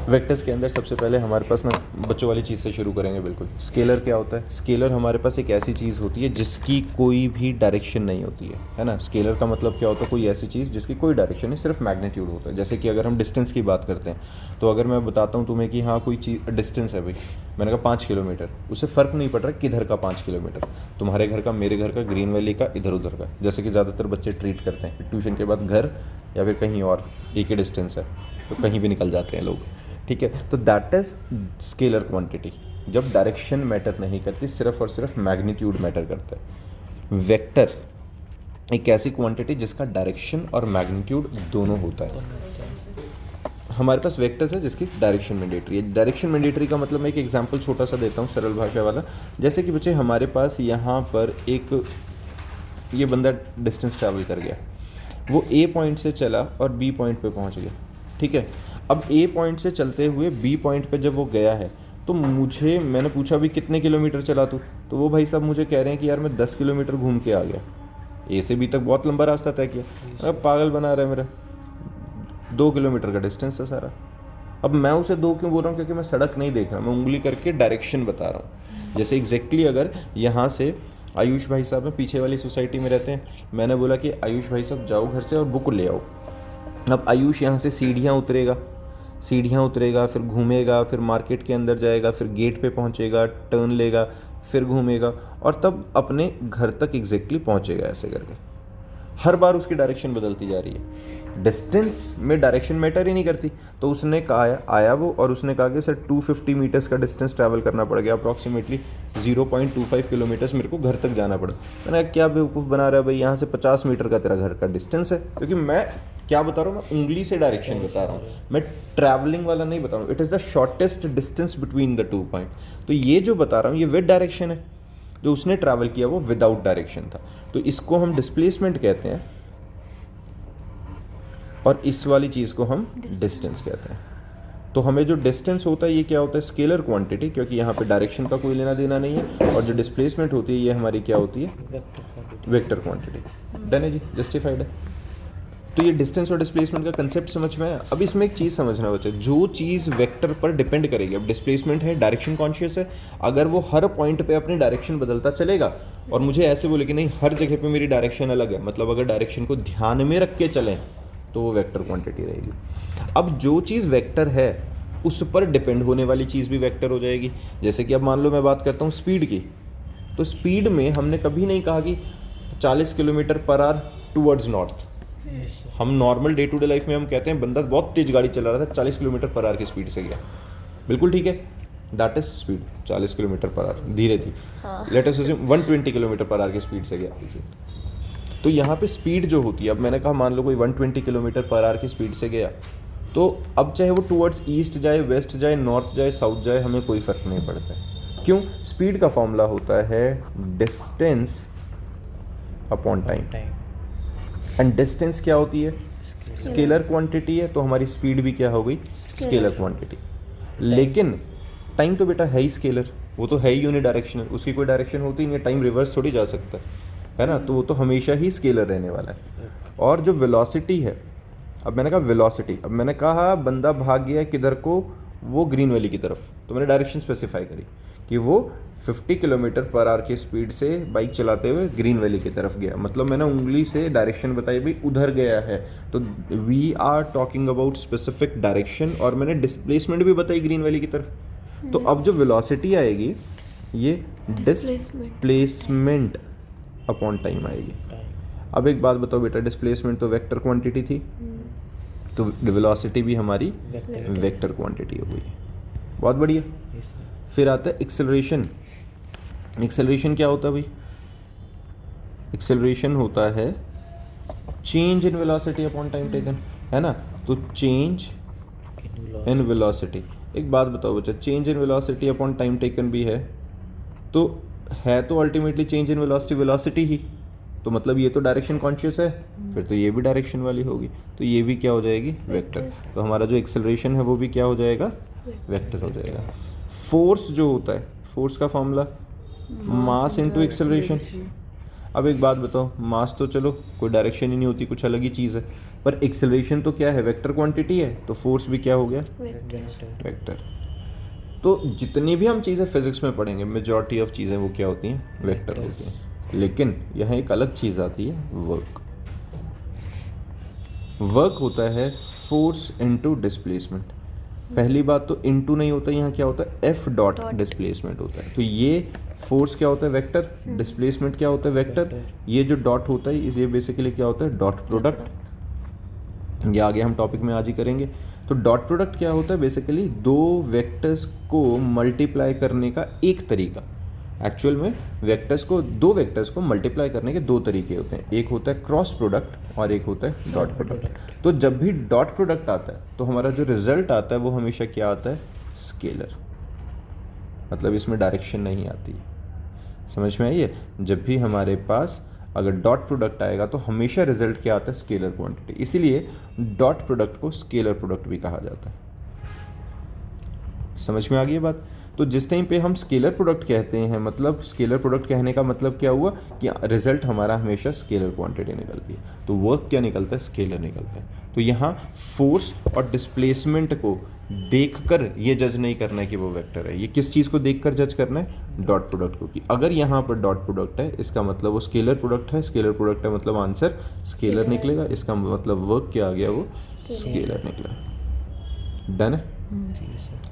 Vectors के अंदर सबसे पहले हमारे पास ना बच्चों वाली चीज़ से शुरू करेंगे। बिल्कुल, स्केलर क्या होता है? स्केलर हमारे पास एक ऐसी चीज़ होती है जिसकी कोई भी डायरेक्शन नहीं होती है ना। स्केलर का मतलब क्या होता है? कोई ऐसी चीज़ जिसकी कोई डायरेक्शन नहीं, सिर्फ मैग्नीट्यूड होता है। जैसे कि अगर हम डिस्टेंस की बात करते हैं, तो अगर मैं बताता हूँ तुम्हें कि हाँ कोई चीज़ डिस्टेंस है भाई, मैंने कहा 5 किलोमीटर, उससे फ़र्क नहीं पड़ रहा किधर का 5 किलोमीटर, तुम्हारे घर का, मेरे घर का, ग्रीन वैली का, इधर उधर का, जैसे कि ज़्यादातर बच्चे ट्रीट करते हैं। ट्यूशन के बाद घर या फिर कहीं और एक ही डिस्टेंस है तो कहीं भी निकल जाते हैं लोग, ठीक है। तो दैट इज स्केलर क्वांटिटी, जब डायरेक्शन मैटर नहीं करती, सिर्फ और सिर्फ मैग्नीट्यूड मैटर करता है। वेक्टर एक ऐसी क्वांटिटी जिसका डायरेक्शन और मैग्नीट्यूड दोनों होता है। हमारे पास वेक्टर्स है जिसकी डायरेक्शन मैंडेटरी है। डायरेक्शन मैंडेटरी का मतलब मैं एक एग्जांपल छोटा सा देता हूँ, सरल भाषा वाला। जैसे कि बच्चे हमारे पास यहाँ पर एक ये बंदा डिस्टेंस ट्रैवल कर गया, वो ए पॉइंट से चला और बी पॉइंट पे पहुँच गया, ठीक है। अब ए पॉइंट से चलते हुए बी पॉइंट पे जब वो गया है, तो मैंने पूछा भी कितने किलोमीटर चला तू, तो वो भाई साहब मुझे कह रहे हैं कि यार मैं 10 किलोमीटर घूम के आ गया। ए से बी तक बहुत लंबा रास्ता तय किया। अब पागल बना रहा है मेरा, 2 किलोमीटर का डिस्टेंस था सारा। अब मैं उसे 2 क्यों बोल रहा हूँ? क्योंकि मैं सड़क नहीं देख रहा, मैं उंगली करके डायरेक्शन बता रहा हूँ। जैसे एग्जैक्टली अगर यहाँ से आयुष भाई साहब में पीछे वाली सोसाइटी में रहते हैं, मैंने बोला कि आयुष भाई साहब जाओ घर से और बुक ले आओ। अब आयुष यहाँ से सीढ़ियाँ उतरेगा, फिर घूमेगा, फिर मार्केट के अंदर जाएगा, फिर गेट पे पहुँचेगा, टर्न लेगा, फिर घूमेगा और तब अपने घर तक एग्जैक्टली पहुँचेगा। ऐसे करके हर बार उसकी डायरेक्शन बदलती जा रही है। डिस्टेंस में डायरेक्शन मैटर ही नहीं करती। तो उसने कहा, आया वो और उसने कहा कि सर 250 मीटर्स का डिस्टेंस ट्रैवल करना पड़ गया, अप्रॉक्सीमेटली 0.25 किलोमीटर्स मेरे को घर तक जाना पड़ा। मैंने कहा क्या बेवकूफ़ बना रहा है भाई, यहाँ से 50 मीटर का तेरा घर का डिस्टेंस है। क्योंकि मैं क्या बता रहा हूँ, मैं उंगली से डायरेक्शन बता रहा हूँ, मैं ट्रैवलिंग वाला नहीं बता रहा हूँ। It is the shortest distance between the 2 point. तो ये जो बता रहा हूँ ये विद डायरेक्शन है, जो उसने ट्रैवल किया वो विदाउट डायरेक्शन था। तो इसको हम डिस्प्लेसमेंट कहते हैं और इस वाली चीज़ को हम डिस्टेंस कहते हैं। तो हमें जो डिस्टेंस होता है ये क्या होता है? स्केलर क्वांटिटी, क्योंकि यहाँ पे डायरेक्शन का कोई लेना देना नहीं है। और जो डिस्प्लेसमेंट होती है ये हमारी क्या होती है? Vector quantity. डन है जी, जस्टिफाइड है। तो ये डिस्टेंस और डिस्प्लेसमेंट का कंसेप्ट समझ में आया। अब इसमें एक चीज़ समझना बच्चे, जो चीज़ वेक्टर पर डिपेंड करेगी, अब डिस्प्लेसमेंट है, डायरेक्शन कॉन्शियस है, अगर वो हर पॉइंट पे अपनी डायरेक्शन बदलता चलेगा और मुझे ऐसे बोले कि नहीं हर जगह पे मेरी डायरेक्शन अलग है, मतलब अगर डायरेक्शन को ध्यान में रख के चलें तो वो वेक्टर क्वांटिटी रहेगी। अब जो चीज़ वेक्टर है उस पर डिपेंड होने वाली चीज़ भी वेक्टर हो जाएगी। जैसे कि अब मान लो मैं बात करता हूँ स्पीड की, तो स्पीड में हमने कभी नहीं कहा कि 40 kilometre per hour towards north. हम normal day to day life में हम कहते हैं बंदा बहुत तेज गाड़ी चला रहा था, 40 किलोमीटर पर आवर की स्पीड से गया, बिल्कुल ठीक है, that is speed. 40 kilometre per our धीरे थी, late us assume 120 kilometre per our की स्पीड से गया। तो यहाँ पे स्पीड जो होती है, अब मैंने कहा मान लो कोई 120 किलोमीटर पर आवर की स्पीड से गया, तो अब चाहे वो टूवर्ड्स ईस्ट जाए, वेस्ट जाए, नॉर्थ जाए, साउथ जाए, हमें कोई फ़र्क नहीं पड़ता है। क्यों? स्पीड का फॉर्मूला होता है distance upon time. And distance क्या होती है? स्केलर क्वांटिटी है, तो हमारी स्पीड भी क्या हो गई? Scalar quantity. लेकिन टाइम तो बेटा है ही स्केलर, वो तो है ही यूनिडायरेक्शनल, उसकी कोई डायरेक्शन होती नहीं है, टाइम रिवर्स थोड़ी जा सकता है ना, तो वो तो हमेशा ही स्केलर रहने वाला है। और जो वेलोसिटी है, अब मैंने कहा वेलोसिटी, अब मैंने कहा बंदा भाग गया किधर को? वो ग्रीन वैली की तरफ, तो मैंने डायरेक्शन स्पेसिफाई करी कि वो 50 किलोमीटर पर आवर की स्पीड से बाइक चलाते हुए ग्रीन वैली की तरफ गया, मतलब मैंने उंगली से डायरेक्शन बताई भाई उधर गया है। तो we are talking about specific direction, और मैंने डिस्प्लेसमेंट भी बताई ग्रीन वैली की तरफ। तो अब जो वेलोसिटी आएगी ये डिस्प्लेसमेंट अपॉन टाइम आएगी। अब एक बात बताओ बेटा, डिस्प्लेसमेंट तो वेक्टर क्वांटिटी थी, तो वेलोसिटी भी हमारी वेक्टर क्वांटिटी हो गई। बहुत बढ़िया। फिर आता है एक्सेलरेशन। एक्सेलरेशन क्या होता है भाई? एक्सेलरेशन होता है change in velocity upon time taken, है ना। तो चेंज इन वेलोसिटी, एक बात बताओ बच्चा, change in velocity upon time taken भी है, तो अल्टीमेटली चेंज इन वेलोसिटी ही, तो मतलब ये तो डायरेक्शन कॉन्शियस है, फिर तो ये भी डायरेक्शन वाली होगी, तो ये भी क्या हो जाएगी? वेक्टर। तो हमारा जो एक्सेलरेशन है वो भी क्या हो जाएगा? वेक्टर हो जाएगा। फोर्स जो होता है, फोर्स का फॉर्मूला मास इनटू एक्सेलरेशन। अब एक बात बताओ, मास तो चलो कोई डायरेक्शन ही नहीं होती, कुछ अलग ही चीज़ है, पर एक्सेलरेशन तो क्या है, वेक्टर क्वांटिटी है, तो फोर्स भी क्या हो गया, वेक्टर। तो जितनी भी हम चीज़ें फिजिक्स में पढ़ेंगे, मेजॉरिटी ऑफ चीज़ें वो क्या होती हैं, वेक्टर होती हैं। लेकिन यहाँ एक अलग चीज़ आती है, वर्क। वर्क होता है फोर्स इनटू डिस्प्लेसमेंट। पहली बात तो इनटू नहीं होता, यहाँ क्या होता है, एफ डॉट डिस्प्लेसमेंट होता है। तो ये फोर्स क्या होता है, वेक्टर, डिस्प्लेसमेंट क्या होता है, वेक्टर। ये जो डॉट होता है ये बेसिकली क्या होता है, डॉट प्रोडक्ट। ये आगे हम टॉपिक में आज ही करेंगे। तो डॉट प्रोडक्ट क्या होता है, बेसिकली दो वेक्टर्स को मल्टीप्लाई करने का एक तरीका। एक्चुअल में वेक्टर्स को, दो वेक्टर्स को मल्टीप्लाई करने के दो तरीके होते हैं, एक होता है क्रॉस प्रोडक्ट और एक होता है डॉट प्रोडक्ट। तो जब भी डॉट प्रोडक्ट आता है तो हमारा जो रिजल्ट आता है वो हमेशा क्या आता है, स्केलर। मतलब इसमें डायरेक्शन नहीं आती है। समझ में आई है? जब भी हमारे पास अगर डॉट प्रोडक्ट आएगा तो हमेशा रिजल्ट क्या आता है, स्केलर क्वांटिटी। इसीलिए डॉट प्रोडक्ट को स्केलर प्रोडक्ट भी कहा जाता है। समझ में आ गई बात? तो जिस टाइम पे हम स्केलर प्रोडक्ट कहते हैं, मतलब स्केलर प्रोडक्ट कहने का मतलब क्या हुआ कि रिजल्ट हमारा हमेशा स्केलर क्वांटिटी निकलती है, तो वर्क क्या निकलता है, स्केलर निकलता है। तो यहाँ फोर्स और डिस्प्लेसमेंट को देखकर ये जज नहीं करना है कि वो वेक्टर है। ये किस चीज़ को देखकर जज करना है, डॉट प्रोडक्ट को। कि अगर यहाँ पर डॉट प्रोडक्ट है इसका मतलब वो स्केलर प्रोडक्ट है, स्केलर प्रोडक्ट है मतलब आंसर स्केलर निकलेगा, इसका मतलब वर्क क्या आ गया, वो स्केलर निकला। डन है?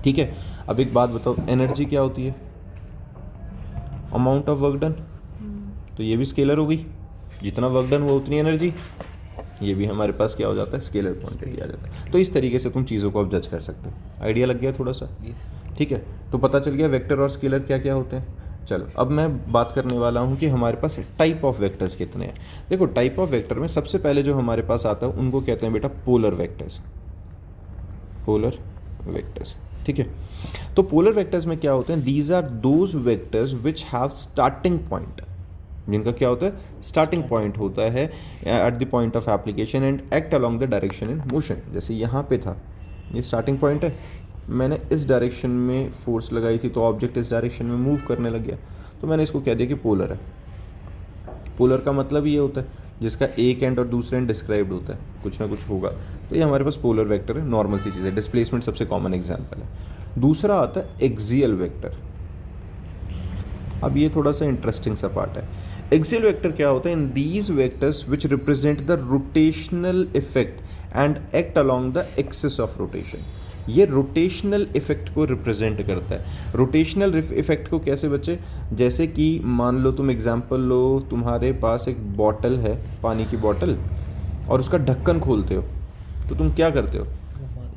ठीक है। अब एक बात बताओ, एनर्जी क्या होती है, अमाउंट ऑफ वर्क डन। तो ये भी स्केलर हो गई, जितना वर्क डन हुआ उतनी एनर्जी। ये भी हमारे पास क्या हो जाता है, स्केलर क्वांटिटी आ जाता है। तो इस तरीके से तुम चीज़ों को अब जज कर सकते हो। आइडिया लग गया थोड़ा सा? ठीक है। तो पता चल गया वेक्टर और स्केलर क्या क्या होते हैं। चलो अब मैं बात करने वाला हूँ कि हमारे पास टाइप ऑफ वेक्टर्स कितने हैं। देखो टाइप ऑफ वेक्टर में सबसे पहले जो हमारे पास आता है उनको कहते हैं बेटा पोलर वेक्टर्स। पोलर वेक्टर्स, ठीक है। तो पोलर वेक्टर्स में क्या होते हैं, these are those vectors which have starting point, जिनका क्या होता है, स्टार्टिंग पॉइंट होता है at the point of application and act along the direction in motion. जैसे यहाँ पे था, ये स्टार्टिंग पॉइंट है, मैंने इस डायरेक्शन में फोर्स लगाई थी तो ऑब्जेक्ट इस डायरेक्शन में मूव करने लग गया, तो मैंने इसको कह दिया कि पोलर है। पोलर का मतलब ये होता है जिसका एक एंड और दूसरा एंड डिस्क्राइब्ड होता है, कुछ ना कुछ होगा, तो ये हमारे पास पोलर वेक्टर है। नॉर्मल सी चीज़ है, डिस्प्लेसमेंट सबसे कॉमन एग्जांपल है। दूसरा आता है एक्सियल वेक्टर। अब ये थोड़ा सा इंटरेस्टिंग सा पार्ट है। एक्सियल वेक्टर क्या होता है, in these vectors which represent the rotational effect and act along the axis of rotation. ये रोटेशनल इफेक्ट को रिप्रेजेंट करता है। रोटेशनल इफेक्ट को कैसे बच्चे, जैसे कि मान लो तुम एग्जांपल लो, तुम्हारे पास एक बॉटल है, पानी की बॉटल, और उसका ढक्कन खोलते हो, तो तुम क्या करते हो,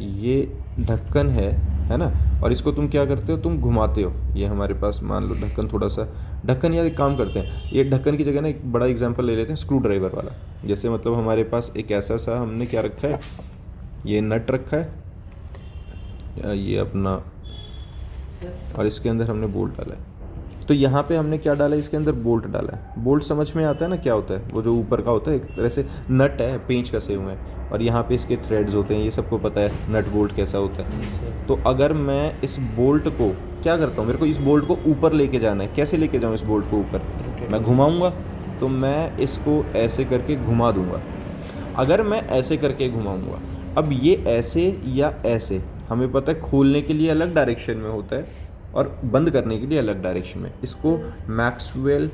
ये ढक्कन है ना, और इसको तुम क्या करते हो, तुम घुमाते हो। ये हमारे पास मान लो ढक्कन, थोड़ा सा ढक्कन, या एक काम करते हैं, ये ढक्कन की जगह ना एक बड़ा एग्जांपल ले लेते हैं, स्क्रू ड्राइवर वाला। जैसे मतलब हमारे पास एक ऐसा सा हमने क्या रखा है, ये नट रखा है, ये अपना, और इसके अंदर हमने बोल्ट डाला है। तो यहाँ पे हमने क्या डाला है, इसके अंदर बोल्ट डाला है। बोल्ट समझ में आता है ना क्या होता है, वो जो ऊपर का होता है, एक तरह से नट है, पेंच कसे हुए हैं, और यहाँ पे इसके थ्रेड्स होते हैं, ये सबको पता है नट बोल्ट कैसा होता है। तो अगर मैं इस बोल्ट को क्या करता हूँ, मेरे को इस बोल्ट को ऊपर लेके जाना है, कैसे लेके जाऊँ इस बोल्ट को ऊपर, मैं घुमाऊँगा, तो मैं इसको ऐसे करके घुमा दूँगा। अगर मैं ऐसे करके घुमाऊँगा, अब ये ऐसे या ऐसे, हमें पता है खोलने के लिए अलग डायरेक्शन में होता है और बंद करने के लिए अलग डायरेक्शन में। इसको मैक्सवेल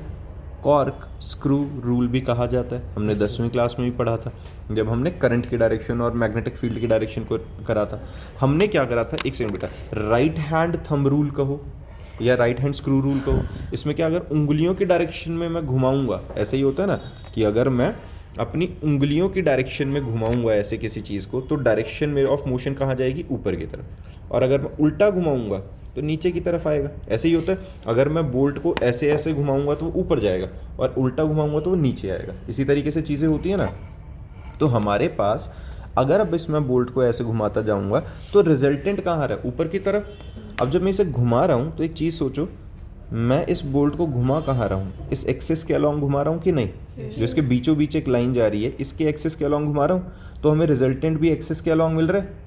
कॉर्क स्क्रू रूल भी कहा जाता है। हमने 10वीं क्लास में भी पढ़ा था, जब हमने करंट की डायरेक्शन और मैग्नेटिक फील्ड की डायरेक्शन को करा था। हमने क्या करा था, एक सेकंड बेटा, राइट हैंड थंब रूल कहो या राइट हैंड स्क्रू रूल कहो। इसमें क्या, अगर उंगलियों की डायरेक्शन में मैं घुमाऊंगा, ऐसे ही होता है ना कि अगर मैं अपनी उंगलियों की डायरेक्शन में घुमाऊंगा ऐसे किसी चीज़ को, तो डायरेक्शन में ऑफ मोशन कहाँ जाएगी, ऊपर की तरफ। और अगर मैं उल्टा घुमाऊंगा तो नीचे की तरफ आएगा। ऐसे ही होता है, अगर मैं बोल्ट को ऐसे ऐसे घुमाऊंगा तो वो ऊपर जाएगा, और उल्टा घुमाऊंगा तो वो नीचे आएगा। इसी तरीके से चीज़ें होती है ना। तो हमारे पास अगर अब इसमें बोल्ट को ऐसे घुमाता जाऊंगा तो रिजल्टेंट कहाँ आ रहा है, ऊपर की तरफ। अब जब मैं इसे घुमा रहा हूँ तो एक चीज़ सोचो, मैं इस बोल्ट को घुमा कहाँ रहा हूँ, इस एक्सिस के अलॉन्ग घुमा रहा हूँ कि नहीं, जो इसके बीचों बीच एक लाइन जा रही है, इसके एक्सिस के अलॉन्ग घुमा रहा हूँ, तो हमें रिजल्टेंट भी एक्सिस के अलॉन्ग मिल रहा है,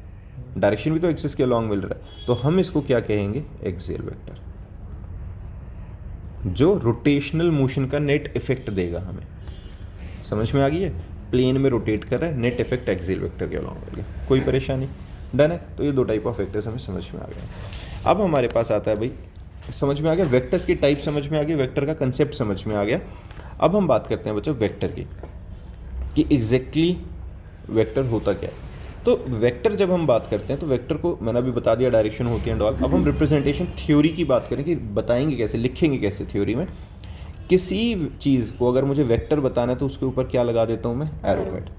डायरेक्शन भी तो एक्सिस के अलॉन्ग मिल रहा है। तो हम इसको क्या कहेंगे, एक्सियल वेक्टर। जो रोटेशनल मोशन का नेट इफेक्ट देगा हमें। समझ में आ गई है? प्लेन में रोटेट कर रहा है, नेट इफेक्ट एक्सियल वेक्टर के अलॉन्ग करेगा। कोई परेशानी? डन है। तो ये दो टाइप ऑफ वेक्टर्स हमें समझ में आ गया। अब हमारे पास आता है भाई, समझ में आ गया वेक्टर्स की टाइप, समझ में आ गया वेक्टर का कंसेप्ट समझ में आ गया। अब हम बात करते हैं बच्चों वेक्टर की, कि एग्जैक्टली वेक्टर होता क्या है। तो वेक्टर जब हम बात करते हैं तो वेक्टर को मैंने अभी बता दिया डायरेक्शन होती है एंड ऑल। अब हम रिप्रेजेंटेशन थ्योरी की बात करें कि बताएंगे कैसे, लिखेंगे कैसे थ्योरी में। किसी चीज़ को अगर मुझे वेक्टर बताना है तो उसके ऊपर क्या लगा देता हूँ मैं? Arrow head.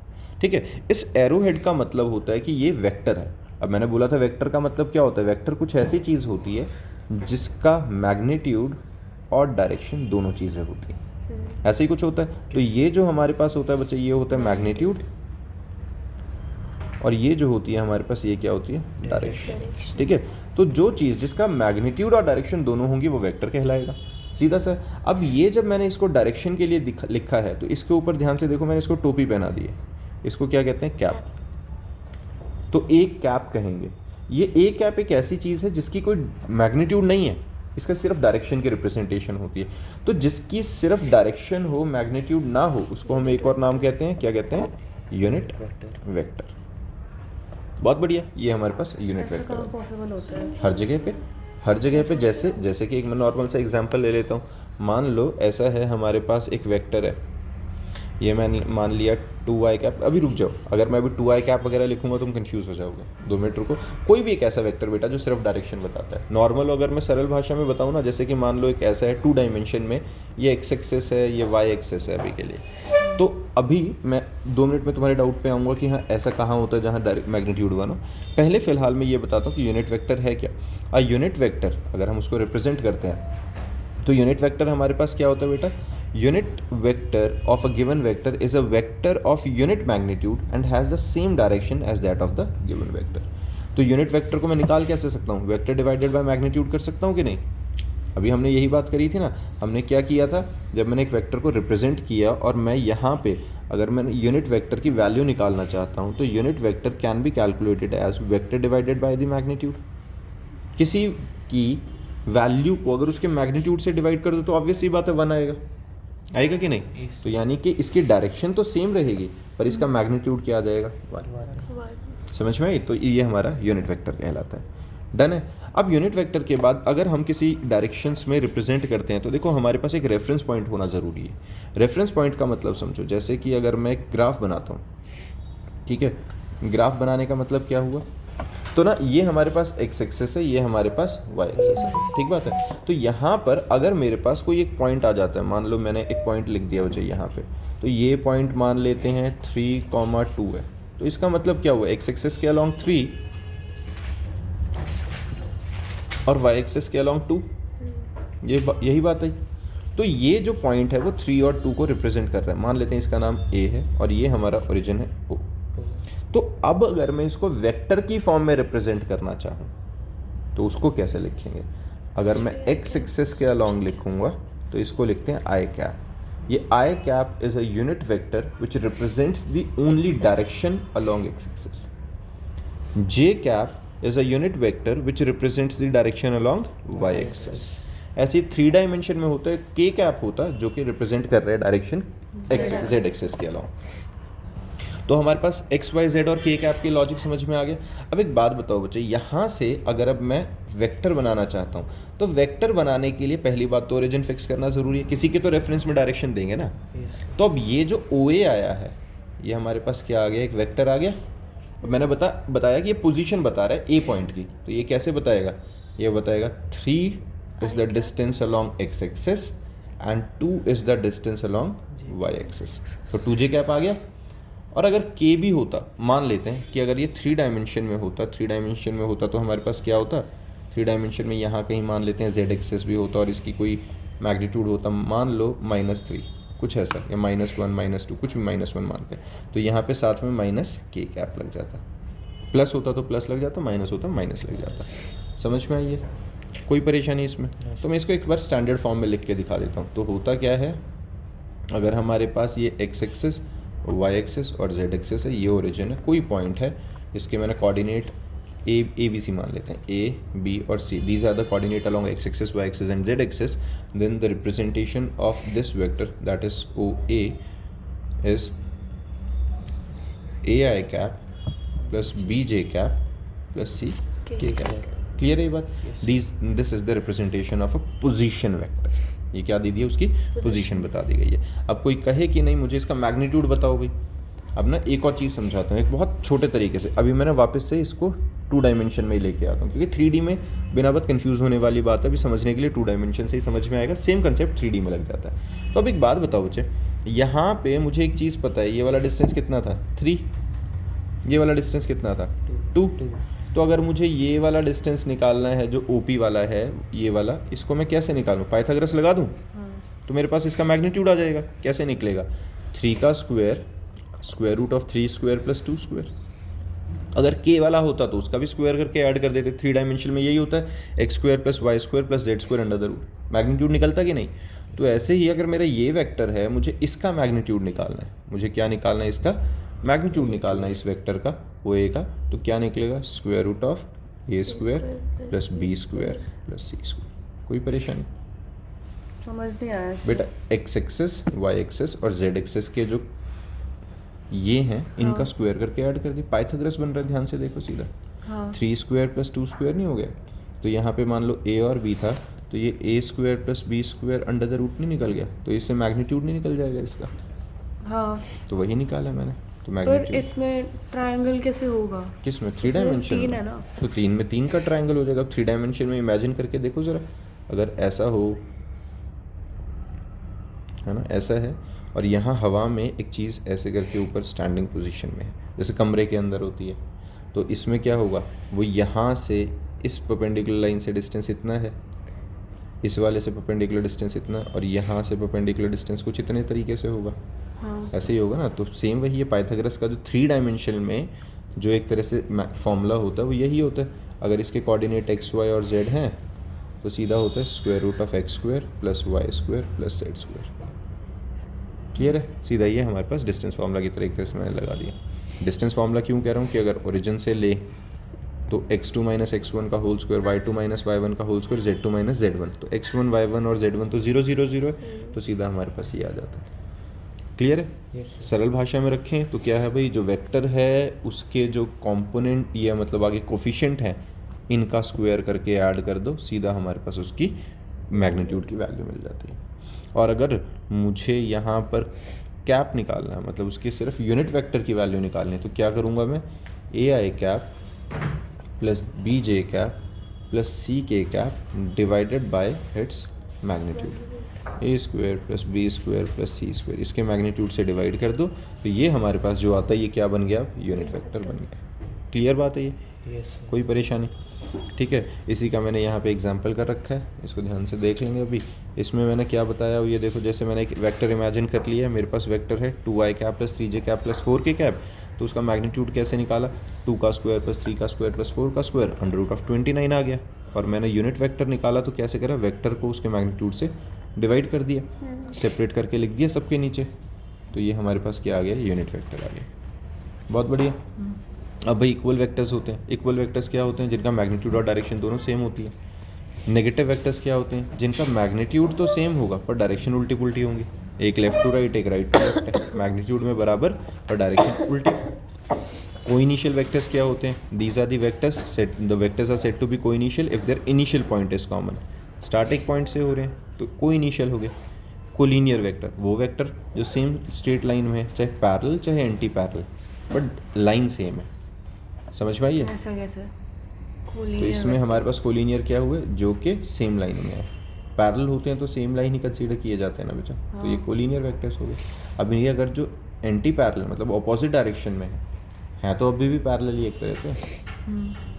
ठीक है, इस एरो हेड का मतलब होता है कि ये वेक्टर है। अब मैंने बोला था वेक्टर का मतलब क्या होता है। वेक्टर कुछ ऐसी चीज़ होती है जिसका मैग्नीट्यूड और डायरेक्शन दोनों चीज़ें होती हैं। ऐसे ही कुछ होता है। तो ये जो हमारे पास होता है बच्चे, ये होता है मैग्नीट्यूड, और ये जो होती है हमारे पास, ये क्या होती है? डायरेक्शन। ठीक है, तो जो चीज़ जिसका मैग्नीट्यूड और डायरेक्शन दोनों होंगी वो वेक्टर कहलाएगा। सीधा सा। अब ये जब मैंने इसको डायरेक्शन के लिए लिखा है तो इसके ऊपर ध्यान से देखो, मैंने इसको टोपी पहना दी है। इसको क्या कहते हैं? कैप। तो एक कैप कहेंगे। ये एक कैप एक ऐसी चीज़ है जिसकी कोई मैग्नीट्यूड नहीं है, इसका सिर्फ डायरेक्शन की रिप्रेजेंटेशन होती है। तो जिसकी सिर्फ डायरेक्शन हो, मैग्नीट्यूड ना हो, उसको हम एक और नाम कहते हैं, क्या कहते हैं? Unit vector. बहुत बढ़िया, ये हमारे पास यूनिट वेक्टर है। पॉसिबल होता है हर जगह पे, हर जगह पे। जैसे कि एक मैं नॉर्मल सा एग्जांपल ले लेता हूँ। मान लो ऐसा है हमारे पास एक वेक्टर है, ये मैंने मान लिया 2i कैप। अभी रुक जाओ, अगर मैं अभी 2i कैप वगैरह लिखूंगा तुम कंफ्यूज हो जाओगे। 2 मिनट रुको। कोई भी एक ऐसा वेक्टर बेटा जो सिर्फ डायरेक्शन बताता है। नॉर्मल अगर मैं सरल भाषा में बताऊँ ना, जैसे कि मान लो एक ऐसा है 2 डायमेंशन में, ये एक्स एक्सेस है, ये वाई एक्सेस है अभी के लिए। तो अभी मैं 2 मिनट में तुम्हारे डाउट पे आऊँगा कि हाँ ऐसा कहाँ होता है जहाँ डायरेक्ट मैग्नीट्यूड 1 हो। पहले फ़िलहाल मैं ये बताता हूँ कि यूनिट वेक्टर है क्या। यूनिट वेक्टर अगर हम उसको रिप्रेजेंट करते हैं तो यूनिट वेक्टर हमारे पास क्या होता है बेटा? Unit vector of a given vector is a vector of unit magnitude and has the same direction as that of the given vector. तो यूनिट वेक्टर को मैं निकाल कैसे सकता हूँ? वेक्टर डिवाइडेड बाय मैग्नीट्यूड कर सकता हूँ कि नहीं? अभी हमने यही बात करी थी ना। हमने क्या किया था, जब मैंने एक वेक्टर को रिप्रेजेंट किया और मैं यहाँ पे अगर मैं यूनिट वेक्टर की वैल्यू निकालना चाहता हूँ तो unit vector can be calculated as vector divided by the magnitude. किसी की वैल्यू को अगर उसके मैग्नीट्यूड से डिवाइड कर दो तो ऑब्वियस सी बात है 1 आएगा कि नहीं? तो यानी कि इसकी डायरेक्शन तो सेम रहेगी पर इसका मैग्नीट्यूड क्या आ जाएगा? 1। समझ में आई? तो ये हमारा यूनिट वेक्टर कहलाता है। डन है। अब यूनिट वेक्टर के बाद अगर हम किसी डायरेक्शंस में रिप्रेजेंट करते हैं तो देखो हमारे पास एक रेफरेंस पॉइंट होना ज़रूरी है। रेफरेंस पॉइंट का मतलब समझो, जैसे कि अगर मैं एक ग्राफ बनाता हूँ, ठीक है, ग्राफ बनाने का मतलब क्या हुआ? तो ना ये हमारे पास एक्स एक्सेस है, ये हमारे पास वाई एक्सेस है। ठीक बात है। तो यहाँ पर अगर मेरे पास कोई एक पॉइंट आ जाता है, मान लो मैंने एक पॉइंट लिख दिया मुझे यहाँ पे, तो ये पॉइंट मान लेते हैं 3,2 है। तो इसका मतलब क्या हुआ? एक्स एक्सेस के अलॉन्ग 3 और वाई एक्सेस के अलॉन्ग 2। यही बात है। तो ये जो पॉइंट है वो 3 और 2 को रिप्रेजेंट कर रहा है। मान लेते हैं इसका नाम ए है और ये हमारा ओरिजिन है ओ। तो अब अगर मैं इसको वेक्टर की फॉर्म में रिप्रेजेंट करना चाहूँ तो उसको कैसे लिखेंगे? अगर मैं एक्स एक्सेस के अलॉन्ग लिखूंगा तो इसको लिखते हैं आई कैप। ये i cap is a unit vector which represents the only direction along x axis. J cap is a unit vector which represents the direction along Y axis. ऐसे 3 dimension में होता है के कैप होता है जो कि रिप्रेजेंट कर रहा है डायरेक्शन एक्स जेड एक्सेस के अलॉन्ग। तो हमारे पास एक्स वाई जेड और के कैप की लॉजिक समझ में आ गया। अब एक बात बताओ बच्चे, यहाँ से अगर अब मैं वेक्टर बनाना चाहता हूँ तो वेक्टर बनाने के लिए पहली बात तो ओरिजिन फिक्स करना ज़रूरी है। किसी के तो रेफरेंस में डायरेक्शन देंगे ना। तो अब ये जो ओ ए आया है ये हमारे पास क्या आ गया? एक वेक्टर आ गया। अब मैंने बताया कि ये पोजीशन बता रहा है ए पॉइंट की, तो ये कैसे बताएगा? ये बताएगा 3 is the distance along x axis and 2 is the distance along Y axis. तो 2j कैप आ गया। और अगर के भी होता, मान लेते हैं कि अगर ये 3 डायमेंशन में होता तो हमारे पास क्या होता? 3 डायमेंशन में यहाँ कहीं मान लेते हैं जेड एक्सेस भी होता और इसकी कोई मैग्नीट्यूड होता, मान लो -3 कुछ ऐसा, या -1 -2 कुछ भी -1 मानते हैं। तो यहाँ पे साथ में माइनस के कैप लग जाता। प्लस होता तो प्लस लग जाता, माइनस होता माइनस लग जाता। समझ में आई है? कोई परेशानी इसमें? तो मैं इसको एक बार स्टैंडर्ड फॉर्म में लिख के दिखा देता हूँ। तो होता क्या है, अगर हमारे पास ये एक्स एक्सेस वाई एक्सेस और जेड एक्सेस है, ये ओरिजिन है, कोई पॉइंट है, इसके मैंने कोऑर्डिनेट ए बी सी मान लेते हैं, ए बी और c, these are the coordinate along x axis y axis and z axis, then the representation of this vector that is O A is a i cap plus b j cap plus c k cap. Clear है ये बात? This is the representation of a position vector. ये क्या दे दिया, उसकी position बता दी गई है। अब कोई कहे कि नहीं मुझे इसका मैग्नीट्यूड बताओ भाई, अब ना एक और चीज़ समझाता हूँ एक बहुत छोटे तरीके से। अभी मैंने वापस से इसको 2 डायमेंशन में ही लेके आता हूँ, क्योंकि 3D में बिना बात कंफ्यूज होने वाली बात है, अभी समझने के लिए 2 डायमेंशन से ही समझ में आएगा, सेम कंसेप्ट 3D में लग जाता है। तो अब एक बात बताओ बच्चे, यहाँ पे मुझे एक चीज़ पता है, ये वाला डिस्टेंस कितना था 3, ये वाला डिस्टेंस कितना था 2। तो अगर मुझे ये वाला डिस्टेंस निकालना है जो OP वाला है, ये वाला, इसको मैं कैसे निकालूँ? पाइथागोरस लगा दूँ तो मेरे पास इसका मैग्नीट्यूड आ जाएगा। कैसे निकलेगा? 3 का square, square root of 3 square plus 2 square. अगर K वाला होता तो उसका भी स्क्वायर करके ऐड कर देते। 3 डायमेंशन में यही होता है, X square plus Y square plus Z square under the root, magnitude निकलता कि नहीं? तो ऐसे ही अगर मेरा ये वेक्टर है, मुझे इसका मैग्नीट्यूड निकालना है, मुझे क्या निकालना है? इसका मैग्नीट्यूड निकालना है इस वेक्टर का, वो ए का। तो क्या निकलेगा? Square root of A square plus B square plus C square. कोई परेशानी? समझ नहीं आया बेटा एक्स एक्सेस, वाई एक्सेस और जेड एक्सेस के जो ये हैं, इनका स्क्वायर करके ऐड कर दिया। पाइथागोरस बन रहा है, ध्यान से देखो सीधा। 3 स्क्वायर प्लस 2 स्क्वायर नहीं हो गया? तो यहाँ पे मान लो ए और बी था, तो ये a square plus B square under the root नहीं निकल गया? तो इससे मैग्नीट्यूड नहीं निकल जाएगा इसका? हाँ, तो वही निकाला मैंने। तो पर मैग्नीट्यूड इसमें ट्रायंगल कैसे होगा? किस में? 3 डायमेंशन तीन में है ना? तो 3 में 3 का ट्रायंगल हो जाएगा। 3 डायमेंशन में इमेजिन करके देखो ज़रा, अगर ऐसा हो, है ना, ऐसा है, और यहाँ हवा में एक चीज़ ऐसे करके ऊपर स्टैंडिंग पोजीशन में है, जैसे कमरे के अंदर होती है, तो इसमें क्या होगा? वो यहाँ से इस परपेंडिकुलर लाइन से डिस्टेंस इतना है, इस वाले से परपेंडिकुलर डिस्टेंस इतना, और यहाँ से परपेंडिकुलर डिस्टेंस कुछ इतने तरीके से होगा। हाँ, ऐसे ही होगा ना। तो सेम वही है पाइथागोरस का जो 3 डायमेंशन में जो एक तरह से फॉर्मूला होता है, वो यही होता है। अगर इसके कोऑर्डिनेट एक्स वाई और जेड हैं तो सीधा होता है square root of X square plus Y square plus Z square. Clear है? सीधा ये हमारे पास डिस्टेंस फार्मूला की तरह से मैंने लगा दिया। डिस्टेंस फार्मूला क्यों कह रहा हूँ कि अगर ओरिजिन से ले तो x2 माइनस x1 का whole square, y2 minus y1 का whole square, z2 minus z1, तो x1 y1 और z1 तो 0 0 0 है, तो सीधा हमारे पास ये आ जाता है। क्लियर है? सरल भाषा में रखें तो क्या है भाई, जो वेक्टर है उसके जो कंपोनेंट या मतलब आगे कोफिशिएंट हैं, इनका स्क्वायर करके ऐड कर दो, सीधा हमारे पास उसकी मैग्नीट्यूड की वैल्यू मिल जाती है। और अगर मुझे यहाँ पर कैप निकालना है, मतलब उसकी सिर्फ यूनिट वेक्टर की वैल्यू निकालनी है, तो क्या करूँगा मैं? A i cap plus b j cap plus c k cap divided by its magnitude, a square plus B square plus C square, इसके मैग्नीट्यूड से डिवाइड कर दो, तो ये हमारे पास जो आता है ये क्या बन गया? यूनिट वेक्टर बन गया। क्लियर बात है ये? कोई परेशानी? ठीक है, इसी का मैंने यहाँ पे एग्जांपल कर रखा है, इसको ध्यान से देख लेंगे। अभी इसमें मैंने क्या बताया, ये देखो, जैसे मैंने एक वेक्टर इमेजिन कर लिया है, मेरे पास वेक्टर है 2i cap plus 3j cap plus 4k cap, तो उसका मैग्नीट्यूड कैसे निकाला? 2 का स्क्वायर प्लस 3 का स्क्वायर प्लस 4 का स्क्वायर अंडर रूट ऑफ 29 आ गया। और मैंने यूनिट वेक्टर निकाला तो कैसे करा? वेक्टर को उसके मैग्नीट्यूड से डिवाइड कर दिया, सेपरेट करके लिख दिया सबके नीचे, तो ये हमारे पास क्या आ गया? यूनिट वेक्टर आ गया। बहुत बढ़िया। अब भाई इक्वल वेक्टर्स होते हैं। इक्वल वेक्टर्स क्या होते हैं? जिनका मैग्नीट्यूड और डायरेक्शन दोनों सेम होती है। नेगेटिव वेक्टर्स क्या होते हैं? जिनका मैग्नीट्यूड तो सेम होगा पर डायरेक्शन उल्टी पुल्टी होंगी, एक लेफ्ट टू राइट, एक राइट टू लेफ्ट है, मैग्नीट्यूड में बराबर और डायरेक्शन उल्टी। कोइनिशियल वेक्टर्स क्या होते हैं? These are the vectors set, the vectors are set to be coinitial if their initial point is common. Start एक पॉइंट से हो रहे हैं तो कोइनिशियल हो गए। कोलिनियर वेक्टर वो वेक्टर जो सेम स्ट्रेट लाइन में है, चाहे पैरेलल चाहे anti parallel, but line same है। समझ में आई है? ऐसा कैसे? तो इसमें हमारे पास कोलिनियर क्या हुए? जो कि सेम लाइन में है। पैरेलल होते हैं तो सेम लाइन ही कंसीडर किए जाते हैं ना बेटा, तो ये कोलिनियर वेक्टर्स हो गए। अब ये अगर जो एंटी पैरेलल मतलब ऑपोजिट डायरेक्शन में है तो अभी भी पैरेलल ही एक तरह से,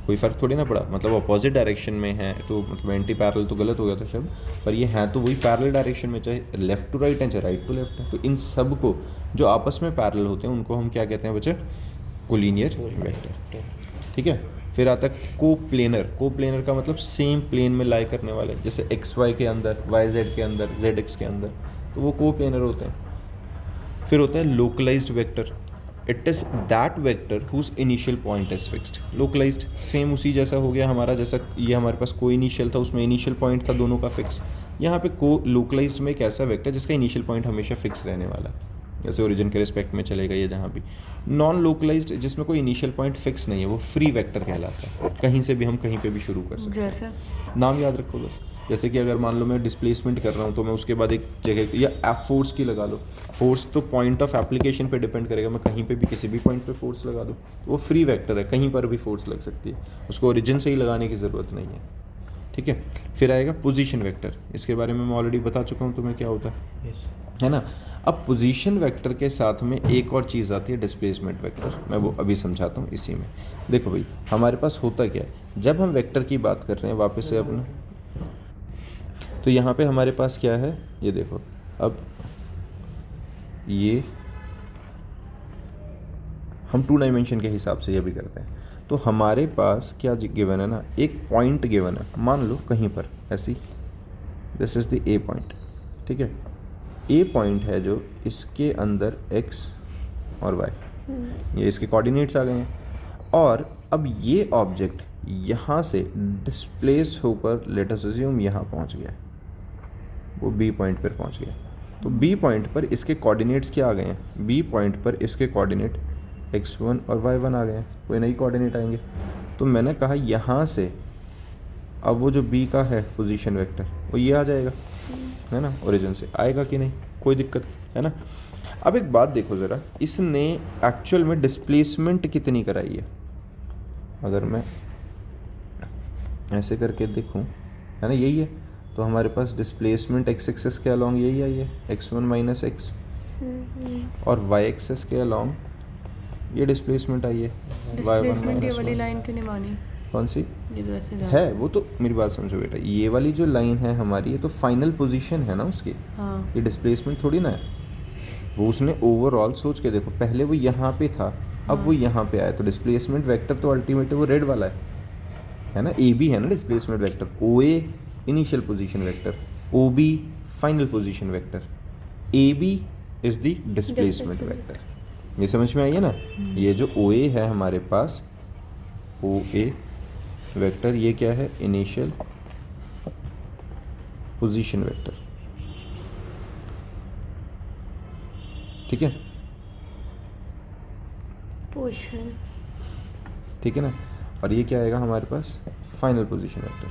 कोई फ़र्क थोड़ी ना पड़ा, मतलब अपोजिट डायरेक्शन में है तो मतलब एंटी पैरेलल तो गलत हो गया था शब्द, पर ये है तो वही पैरेलल डायरेक्शन में, चाहे लेफ्ट टू राइट है चाहे राइट टू लेफ्ट है। तो इन सब को जो आपस में पैरेलल होते हैं उनको हम क्या कहते हैं बच्चे? Collinear vector. ठीक है। फिर आता है कोप्लेनर। कोप्लेनर का मतलब सेम प्लेन में लाई करने वाले, जैसे एक्स वाई के अंदर, वाई जेड के अंदर, जेड एक्स के अंदर, तो वो कोप्लेनर होते हैं। फिर होता है localised vector. It is that vector whose initial point is fixed. Localised same उसी जैसा हो गया हमारा, जैसा ये हमारे पास को इनिशियल था, उसमें इनिशियल पॉइंट था दोनों का फिक्स। यहाँ पे को लोकलाइज्ड में एक ऐसा वेक्टर जिसका इनिशियल पॉइंट हमेशा फिक्स रहने वाला है, जैसे ओरिजिन के रिस्पेक्ट में चलेगा ये जहाँ भी। नॉन लोकलाइज्ड जिसमें कोई इनिशियल पॉइंट फिक्स नहीं है, वो फ्री वेक्टर कहलाता है, कहीं से भी हम कहीं पे भी शुरू कर सकते हैं। जैसे नाम याद रखो बस, जैसे कि अगर मान लो मैं डिस्प्लेसमेंट कर रहा हूँ तो मैं उसके बाद एक जगह या एफ फोर्स की लगा लो। फोर्स तो पॉइंट ऑफ एप्लीकेशन पे डिपेंड करेगा, मैं कहीं पे भी किसी भी पॉइंट पे फोर्स लगा दूँ, वो फ्री वेक्टर है, कहीं पर भी फोर्स लग सकती है, उसको ओरिजिन से ही लगाने की ज़रूरत नहीं है। ठीक है, फिर आएगा पोजीशन वेक्टर, इसके बारे में मैं ऑलरेडी बता चुका हूँ तुम्हें क्या होता है ना। अब पोजीशन वेक्टर के साथ में एक और चीज़ आती है डिस्प्लेसमेंट वेक्टर, मैं वो अभी समझाता हूँ इसी में। देखो भाई हमारे पास होता क्या है, जब हम वेक्टर की बात कर रहे हैं वापस से अपना, तो यहाँ पे हमारे पास क्या है, ये देखो। अब ये हम 2 डायमेंशन के हिसाब से ये भी करते हैं, तो हमारे पास क्या गिवन है ना, एक पॉइंट गिवन है, मान लो कहीं पर ऐसी, this is the A point. ठीक है, ए पॉइंट है जो इसके अंदर x और y, ये इसके कोऑर्डिनेट्स आ गए हैं, और अब ये ऑब्जेक्ट यहाँ से डिस्प्लेस होकर लेट अस अज्यूम यहाँ पहुँच गया, वो बी पॉइंट पर पहुँच गया। तो बी पॉइंट पर इसके कोऑर्डिनेट्स क्या आ गए हैं, बी पॉइंट पर इसके कोऑर्डिनेट x1 और y1 आ गए हैं, कोई नई कोऑर्डिनेट आएंगे। तो मैंने कहा यहाँ से अब वो जो b का है पोजीशन वेक्टर, वो ये आ जाएगा, है ना, ओरिजिन से आएगा कि नहीं, कोई दिक्कत है ना। अब एक बात देखो ज़रा, इसने एक्चुअल में डिस्प्लेसमेंट कितनी कराई है, अगर मैं ऐसे करके देखूं, है ना, यही है, तो हमारे पास डिस्प्लेसमेंट x एक्सेस के अलॉन्ग यही आई है, x1 माइनस x, और y एक्सेस के अलॉन्ग ये डिस्प्लेसमेंट आई है, y1 डिस्प्लेसमेंट ये माइनस वाली 1। लाइन क्यों नहीं मानी, कौन सी ये तो ऐसे जा है, वो तो मेरी बात समझो बेटा, ये वाली जो लाइन है हमारी, ये तो फाइनल पोजीशन है ना उसकी, हाँ ये डिस्प्लेसमेंट थोड़ी ना है। वो उसने ओवरऑल सोच के देखो, पहले वो यहाँ पे था, अब वो यहाँ पे आया, तो डिस्प्लेसमेंट वेक्टर तो अल्टीमेटली वो रेड वाला है ना, ए बी है ना displacement vector, O A initial position vector, O B final position vector, A B is the displacement vector. ये समझ में आई है ना। ये जो ओ ए है हमारे पास, ओ ए वेक्टर, ये क्या है, इनिशियल पोजीशन वेक्टर। ठीक है, पोजीशन, ठीक है ना, और ये क्या आएगा हमारे पास, फाइनल पोजीशन वेक्टर।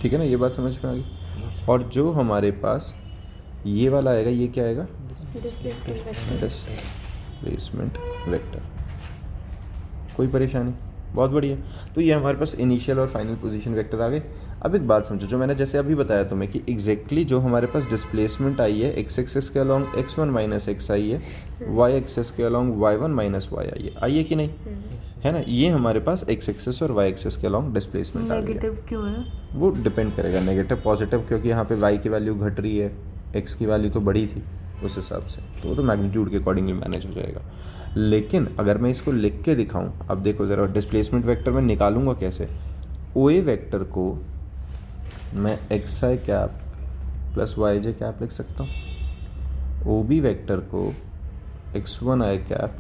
ठीक है ना, ये बात समझ में आ गई। और जो हमारे पास ये वाला आएगा, ये क्या आएगा, डिस्प्लेसमेंट वेक्टर। कोई परेशानी, बहुत बढ़िया। तो ये हमारे पास इनिशियल और फाइनल पोजीशन वेक्टर आ गए। अब एक बात समझो, जो मैंने जैसे अभी बताया तुम्हें कि एग्जैक्टली जो हमारे पास डिस्प्लेसमेंट आई है, x एक्सेस के अलॉन्ग x1 माइनस x आई है, y एक्सेस के अलॉन्ग y1 माइनस y आई है कि नहीं, है ना। ये हमारे पास x एक्सेस और y एक्सेस के अलॉन्ग डिस्प्लेसमेंट आ गई है। नेगेटिव क्यों है, वो डिपेंड करेगा, नेगेटिव पॉजिटिव, क्योंकि यहाँ पे y की वैल्यू घट रही है, x की वैल्यू तो बढ़ी थी उस हिसाब से, तो वो तो मैग्नीट्यूड के अकॉर्डिंगली मैनेज हो जाएगा। लेकिन अगर मैं इसको लिख के दिखाऊं, अब देखो ज़रा, डिस्प्लेसमेंट वेक्टर मैं निकालूंगा कैसे। ओ ए वेक्टर को मैं X I cap plus Y J cap लिख सकता हूँ, ओ बी वेक्टर को x1 I cap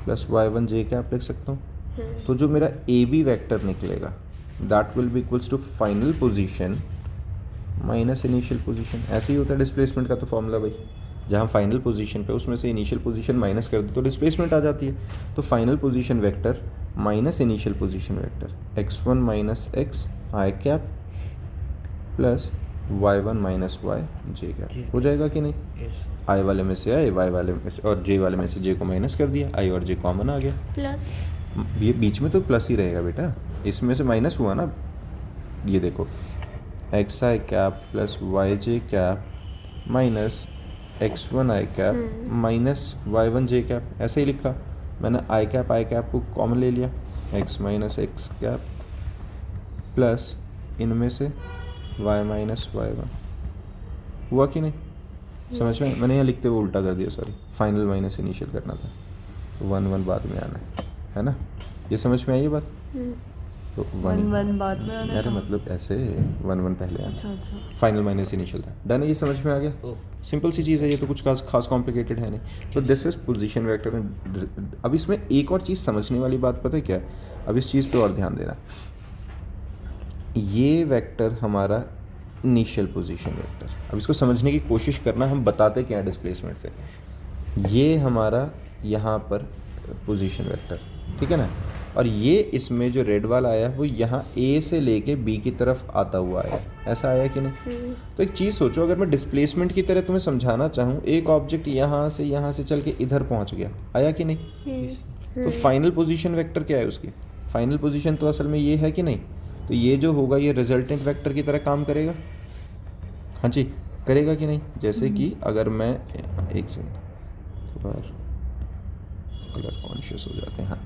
plus y1 J cap लिख सकता हूँ। तो जो मेरा ए बी वेक्टर निकलेगा, that will be equals to final position minus initial position. ऐसे ही होता है डिस्प्लेसमेंट का तो फॉर्मूला भाई, जहाँ फाइनल पोजीशन पे उसमें से इनिशियल पोजीशन माइनस कर दो तो डिस्प्लेसमेंट आ जाती है। तो final position vector minus initial position vector, x1 minus x i cap plus y1 minus y j cap हो जाएगा कि नहीं। आई वाले में से आई, वाई वाले में से और जे वाले में से जे को माइनस कर दिया, आई और जे कॉमन आ गया, प्लस ये बीच में तो प्लस ही रहेगा बेटा, इसमें से माइनस हुआ ना। ये देखो x I cap plus Y J cap minus x1 I cap minus y1 J cap, ऐसे ही लिखा मैंने। आई कैप को कॉमन ले लिया, x minus x cap plus इनमें से y माइनस y1, हुआ कि नहीं, समझ में। मैंने यहाँ लिखते हुए उल्टा कर दिया, सॉरी, फाइनल माइनस इनिशियल करना था, तो 1 1 बाद में आना है ना। ये समझ में आई ये बात, तो 1 बाद में आना अरे था। मतलब ऐसे 1 पहले आना, अच्छा अच्छा। फाइनल माइनस इनिशियल था। डन है, ये समझ में आ गया। सिंपल सी चीज़ है ये, तो कुछ खास कॉम्प्लिकेटेड है नहीं। तो दिस इज पोजीशन वेक्टर। अब इसमें एक और चीज़ समझने वाली बात पता है क्या है, अब इस चीज़ पे और ध्यान देना। ये वेक्टर हमारा इनिशियल पोजीशन वेक्टर, अब इसको समझने की कोशिश करना, हम बताते क्या है डिस्प्लेसमेंट से। ये हमारा यहाँ पर पोजीशन वेक्टर, ठीक है ना, और ये इसमें जो रेड वाला आया वो यहाँ ए से लेके बी की तरफ आता हुआ आया, ऐसा आया कि नहीं। तो एक चीज़ सोचो, अगर मैं डिस्प्लेसमेंट की तरह तुम्हें समझाना चाहूँ, एक ऑब्जेक्ट यहाँ से चल के इधर पहुँच गया, आया कि नहीं। तो फाइनल पोजीशन वेक्टर क्या है उसकी, फाइनल पोजीशन तो असल में ये है कि नहीं। तो ये जो होगा ये रिजल्टेंट वेक्टर की तरह काम करेगा, हाँ जी करेगा कि नहीं। जैसे कि अगर मैं एक सेकंड बार कलर कॉन्शियस हो जाते हैं, हाँ,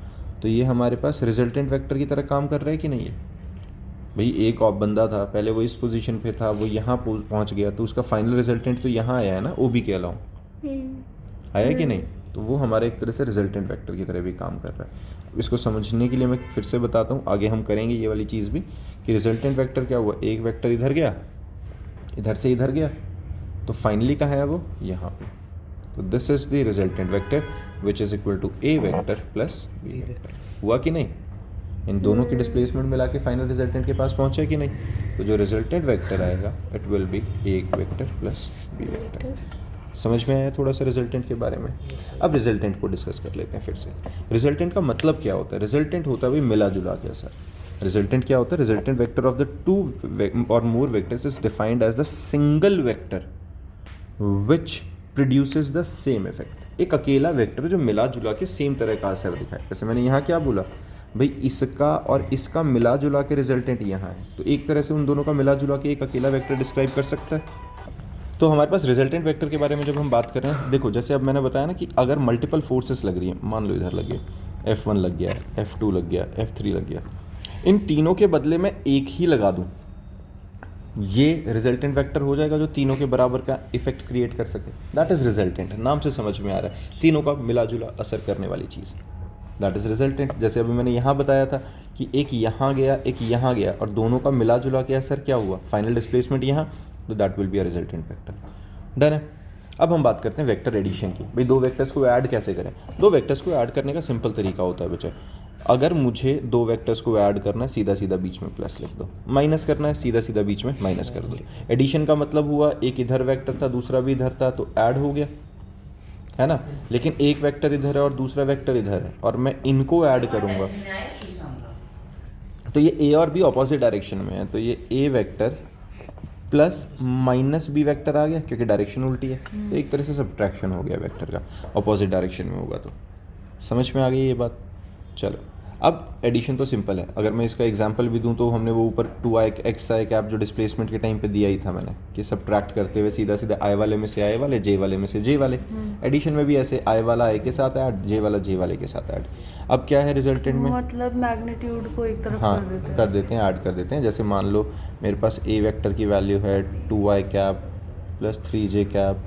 तो ये हमारे पास रिजल्टेंट वेक्टर की तरह काम कर रहा है कि नहीं है। भाई एक और बंदा था पहले, वो इस पोजीशन पे था, वो यहाँ पहुँच गया, तो उसका फाइनल रिजल्टेंट तो यहाँ आया है ना, ओ बी के अलाउ आया कि नहीं। तो वो हमारे एक तरह से रिजल्टेंट वेक्टर की तरह भी काम कर रहा है। अब इसको समझने के लिए मैं फिर से बताता हूँ, आगे हम करेंगे ये वाली चीज़ भी, कि रिजल्टेंट वेक्टर क्या हुआ, एक वेक्टर इधर गया, इधर से इधर गया, तो फाइनली कहाँ है वो, यहाँ पे। तो this is the resultant vector which is equal to A vector plus B vector. हुआ कि नहीं, इन दोनों की डिस्प्लेसमेंट मिला के फाइनल रिजल्टेंट के पास पहुंचे कि नहीं। तो जो रिजल्टेंट वेक्टर आएगा it will be A vector plus B vector. समझ में आया थोड़ा सा रिजल्टेंट के बारे में। अब रिजल्टेंट को डिस्कस कर लेते हैं फिर से। रिजल्टेंट का मतलब क्या होता है, रिजल्टेंट होता है भाई मिला जुला के असर। रिजल्टेंट क्या होता है, resultant vector of the two or more vectors is defined as the single vector which produces the same effect. एक अकेला वेक्टर जो मिला जुला के सेम तरह का असर दिखाए। जैसे मैंने यहाँ क्या बोला भाई, इसका और इसका मिला जुला के रिजल्टेंट यहाँ है, तो एक तरह से उन दोनों का मिला जुला के एक अकेला वेक्टर डिस्क्राइब कर सकता है। तो हमारे पास रिजल्टेंट वेक्टर के बारे में जब हम बात कर रहे हैं, देखो जैसे अब मैंने बताया ना कि अगर मल्टीपल फोर्सेस लग रही हैं, मान लो इधर लग गया F1 लग गया, F2 लग गया, F3 लग गया, इन तीनों के बदले मैं एक ही लगा दूं, ये रिजल्टेंट वेक्टर हो जाएगा जो तीनों के बराबर का इफेक्ट क्रिएट कर सके। दैट इज रिजल्टेंट, नाम से समझ में आ रहा है, तीनों का मिला जुला असर करने वाली चीज़, दैट इज रिजल्टेंट। जैसे अभी मैंने यहाँ बताया था कि एक यहाँ गया एक यहाँ गया और दोनों का मिला जुला के असर क्या हुआ, फाइनल डिस्प्लेसमेंट यहाँ, तो that will be a resultant vector. Done है। अब हम बात करते हैं वेक्टर एडिशन की। भाई दो वेक्टर्स को ऐड कैसे करें। दो वेक्टर्स को ऐड करने का सिंपल तरीका होता है बच्चा, अगर मुझे दो वेक्टर्स को ऐड करना है, सीधा सीधा बीच में प्लस लिख दो, माइनस करना है सीधा सीधा बीच में माइनस कर दो। एडिशन का मतलब हुआ एक इधर वेक्टर था दूसरा भी इधर था तो ऐड हो गया, है ना। लेकिन एक वेक्टर इधर है और दूसरा वेक्टर इधर है और मैं इनको ऐड करूंगा, तो ये ए और बी ऑपोजिट डायरेक्शन में है, तो ये a vector plus minus b vector आ गया क्योंकि डायरेक्शन उल्टी है, तो एक तरह से सब्ट्रैक्शन हो गया वेक्टर का, ऑपोजिट डायरेक्शन में होगा। तो समझ में आ गई ये बात। चलो अब एडिशन तो सिंपल है, अगर मैं इसका एग्जांपल भी दूं तो हमने वो ऊपर 2i कैप जो डिस्प्लेसमेंट के टाइम पे दिया ही था मैंने, कि सब्ट्रैक्ट करते हुए सीधा सीधा आई वाले में से आई वाले, जे वाले में से जे वाले। एडिशन में भी ऐसे आई वाला आई के साथ ऐड, जे वाला जे वाले के साथ ऐड। अब क्या है रिजल्टेंट में, मतलब मैग्नीट्यूड को एक तरफ हाँ कर देते हैं। ऐड कर देते हैं। जैसे मान लो मेरे पास ए वेक्टर की वैल्यू है 2i cap plus 3j cap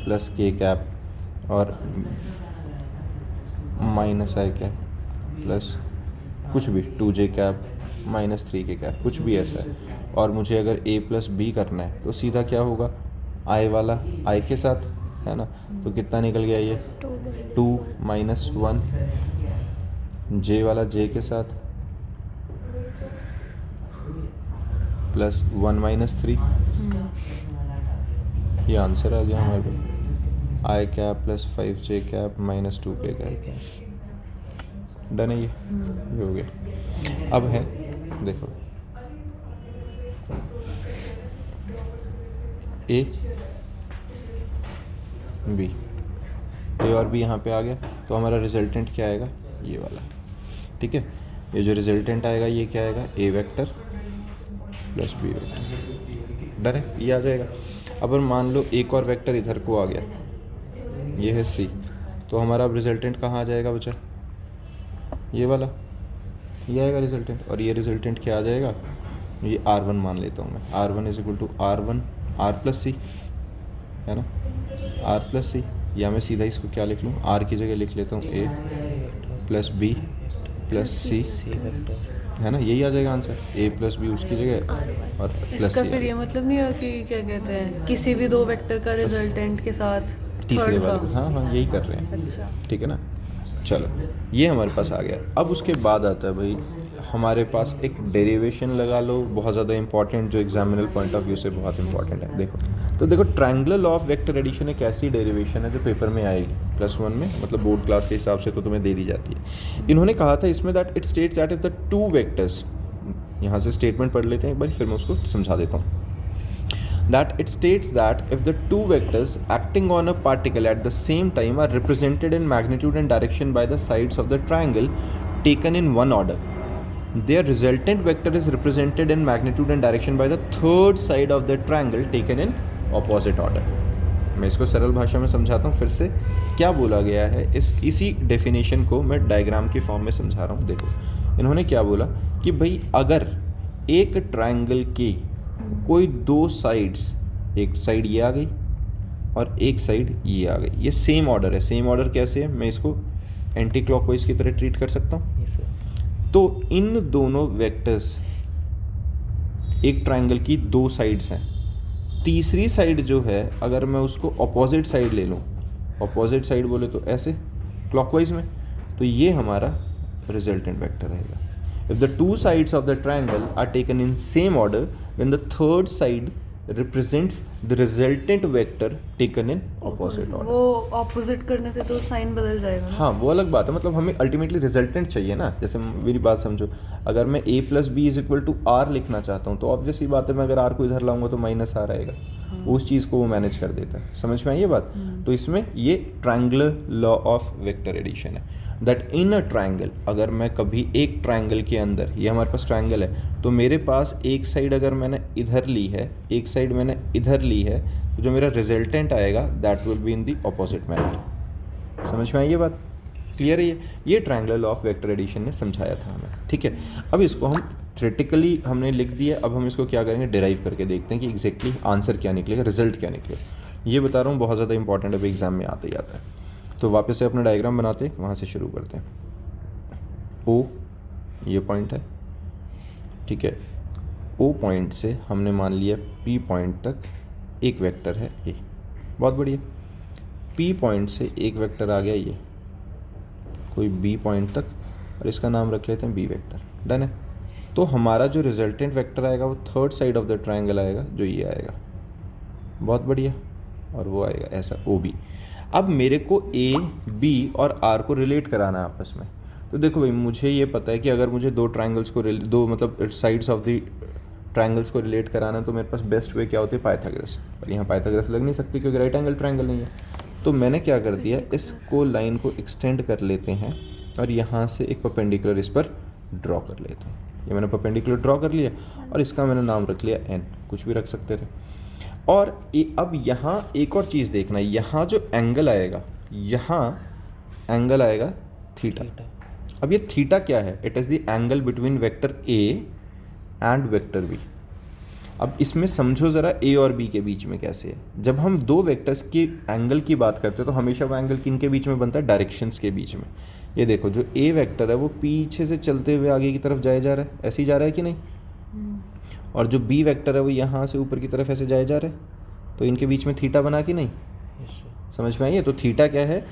plus k cap और माइनस आई कैप प्लस कुछ भी 2j cap minus 3k cap, कुछ भी ऐसा है। और मुझे अगर a प्लस बी करना है तो सीधा क्या होगा, i वाला i के साथ, है ना, तो कितना निकल गया ये 2 माइनस 1, j वाला j के साथ प्लस 1 माइनस 3, ये आंसर आ गया हमारे पास, i cap plus 5j cap minus 2k cap. Done है ये हो गया। अब है देखो ए बी, ए और बी यहाँ पे आ गया, तो हमारा रिजल्टेंट क्या आएगा, ये वाला, ठीक है। ये जो रिजल्टेंट आएगा ये क्या आएगा, a vector plus B vector. Done है, ये आ जाएगा। अब मान लो एक और वेक्टर इधर को आ गया, ये है सी, तो हमारा अब रिजल्टेंट कहाँ आ जाएगा बच्चा, ये वाला, ये आएगा रिजल्टेंट। और ये रिजल्टेंट क्या आ जाएगा, ये R1 मान लेता हूँ मैं, R1 is equal to R1 R plus c, है ना, R प्लस सी, या मैं सीधा इसको क्या लिख लूँ, R की जगह लिख लेता हूँ A plus B plus c है ना, यही आ जाएगा आंसर, ए प्लस बी उसकी जगह और प्लस इसका सी फिर ये मतलब नहीं है कि क्या कहते हैं किसी भी दो वेक्टर का रिजल्टेंट के साथ तीसरे थर्ड वाले का। को, हाँ हाँ यही कर रहे हैं, अच्छा। ठीक है ना। चलो ये हमारे पास आ गया। अब उसके बाद आता है भाई हमारे पास एक डेरिवेशन लगा लो, बहुत ज़्यादा इंपॉर्टेंट, जो एग्जामिनल पॉइंट ऑफ व्यू से बहुत इंपॉर्टेंट है। देखो तो देखो, triangular law of vector addition एक ऐसी डेरिवेशन है जो पेपर में आएगी +1 में, मतलब बोर्ड क्लास के हिसाब से तो तुम्हें दे दी जाती है। इन्होंने कहा था इसमें that it states that if the two vectors, यहाँ से स्टेटमेंट पढ़ लेते हैं एक बार, फिर मैं उसको समझा देता हूँ। That it states that if the two vectors acting on a particle at the same time are represented in magnitude and direction by the sides of the triangle taken in one order, their resultant vector is represented in magnitude and direction by the third side of the triangle taken in opposite order. मैं इसको सरल भाषा में समझाता हूँ फिर से, क्या बोला गया है इसी डेफिनेशन को मैं डायग्राम की फॉर्म में समझा रहा हूँ। देखो इन्होंने क्या बोला कि भाई अगर एक ट्रायंगल की कोई दो साइड्स, एक साइड ये आ गई और एक साइड ये आ गई, ये सेम ऑर्डर है। सेम ऑर्डर कैसे है, मैं इसको एंटी क्लॉकवाइज की तरह ट्रीट कर सकता हूँ। तो इन दोनों वेक्टर्स, एक ट्रायंगल की दो साइड्स हैं, तीसरी साइड जो है अगर मैं उसको अपोजिट साइड ले लूँ, अपोजिट साइड बोले तो ऐसे क्लॉकवाइज में, तो ये हमारा रिजल्टेंट वेक्टर रहेगा। If the two sides of the triangle are taken in same order, then the third side represents the resultant vector taken in opposite order. वो ऑपोजिट करने से तो साइन बदल जाएगा ना? हाँ वो अलग बात है, मतलब हमें अल्टीमेटली रिजल्टेंट चाहिए ना। जैसे मेरी बात समझो, अगर मैं a plus B is equal to R लिखना चाहता हूँ तो ऑब्वियस ही बात है, मैं अगर आर को इधर लाऊंगा तो माइनस आर आएगा, उस चीज़ को वो मैनेज कर देता है। समझ में आई ये बात? तो इसमें ये triangular law of vector addition है, दैट इन अ ट्रायंगल, अगर मैं कभी एक ट्रायंगल के अंदर, ये हमारे पास ट्रायंगल है, तो मेरे पास एक साइड अगर मैंने इधर ली है, एक साइड मैंने इधर ली है, तो जो मेरा रिजल्टेंट आएगा that will be in the opposite manner. समझ में आई ये बात? क्लियर है? ये triangular law of vector addition ने समझाया था हमें, ठीक है। अब इसको हम थ्योरेटिकली हमने लिख दिया, अब हम इसको क्या करेंगे, डिराइव करके देखते हैं कि एग्जैक्टली आंसर क्या निकलेगा, रिजल्ट क्या निकलेगा। ये बता रहा हूँ बहुत ज़्यादा इंपॉर्टेंट है, एग्जाम में आता ही आता है। तो वापस से अपना डायग्राम बनाते हैं, वहाँ से शुरू करते हैं। ओ ये पॉइंट है, ठीक है। ओ पॉइंट से हमने मान लिया पी पॉइंट तक एक वेक्टर है ए, बहुत बढ़िया। पी पॉइंट से एक वेक्टर आ गया ये कोई बी पॉइंट तक, और इसका नाम रख लेते हैं बी वेक्टर। डन है। तो हमारा जो रिजल्टेंट वेक्टर आएगा वो third side of the triangle आएगा, जो ये आएगा, बहुत बढ़िया। और वो आएगा ऐसा ओ बी। अब मेरे को ए बी और आर को रिलेट कराना है आपस में। तो देखो भाई, मुझे ये पता है कि अगर मुझे दो ट्रायंगल्स को दो मतलब साइड्स ऑफ द ट्रायंगल्स को रिलेट कराना है तो मेरे पास बेस्ट वे क्या होती है, पाइथागोरस। पर यहाँ पाइथागोरस लग नहीं सकती क्योंकि राइट एंगल ट्रायंगल नहीं है। तो मैंने क्या कर दिया, इसको लाइन को एक्सटेंड कर लेते हैं और यहाँ से एक परपेंडिकुलर इस पर ड्रॉ कर लेते हैं। ये मैंने परपेंडिकुलर ड्रॉ कर लिया और इसका मैंने नाम रख लिया एन, कुछ भी रख सकते थे। और अब यहाँ एक और चीज़ देखना, यहाँ जो एंगल आएगा, यहाँ एंगल आएगा थीटा। अब ये थीटा क्या है, it is the angle between vector A and vector B. अब इसमें समझो ज़रा ए और बी के बीच में कैसे है। जब हम दो वेक्टर्स की एंगल की बात करते हैं तो हमेशा वो एंगल किन के बीच में बनता है, डायरेक्शंस के बीच में। ये देखो, जो ए वेक्टर है वो पीछे से चलते हुए आगे की तरफ जाए जा रहा है, ऐसे ही जा रहा है कि नहीं, और जो बी वेक्टर है वो यहाँ से ऊपर की तरफ ऐसे जाए जा रहा है, तो इनके बीच में थीटा बना कि नहीं? समझ में आइए? तो थीटा क्या है,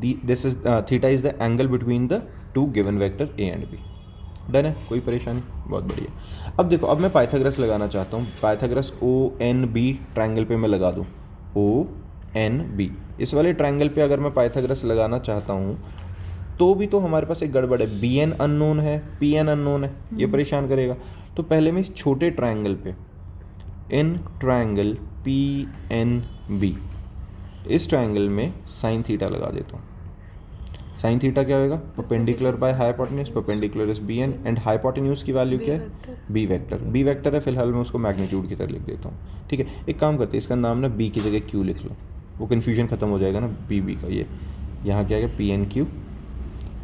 this is theta is the angle between the two given vector A and B. Done है, कोई परेशानी? बहुत बढ़िया। अब देखो, अब मैं पाइथागोरस लगाना चाहता हूँ। Pythagoras O N B triangle पे मैं लगा दूँ, ओ एन बी। इस वाले ट्रायंगल पे अगर मैं पाइथागोरस लगाना चाहता हूँ तो भी तो हमारे पास एक गड़बड़ है, बी एन अननोन है, पी एन अननोन है, ये परेशान करेगा। तो पहले मैं इस छोटे ट्रायंगल पे, in triangle P N B, इस ट्रायंगल में साइन थीटा लगा देता हूँ। साइन थीटा क्या होगा, perpendicular by hypotenuse, perpendicular is B N and hypotenuse की वैल्यू क्या है, बी वेक्टर। बी वेक्टर है, फिलहाल मैं उसको मैग्नीट्यूड की तरह लिख देता हूँ, ठीक है। एक काम करते हैं, इसका नाम ना बी की जगह क्यू लिख लो, वो कन्फ्यूजन खत्म हो जाएगा ना, बी बी का। ये यहाँ क्या आ गया, पी एन क्यू,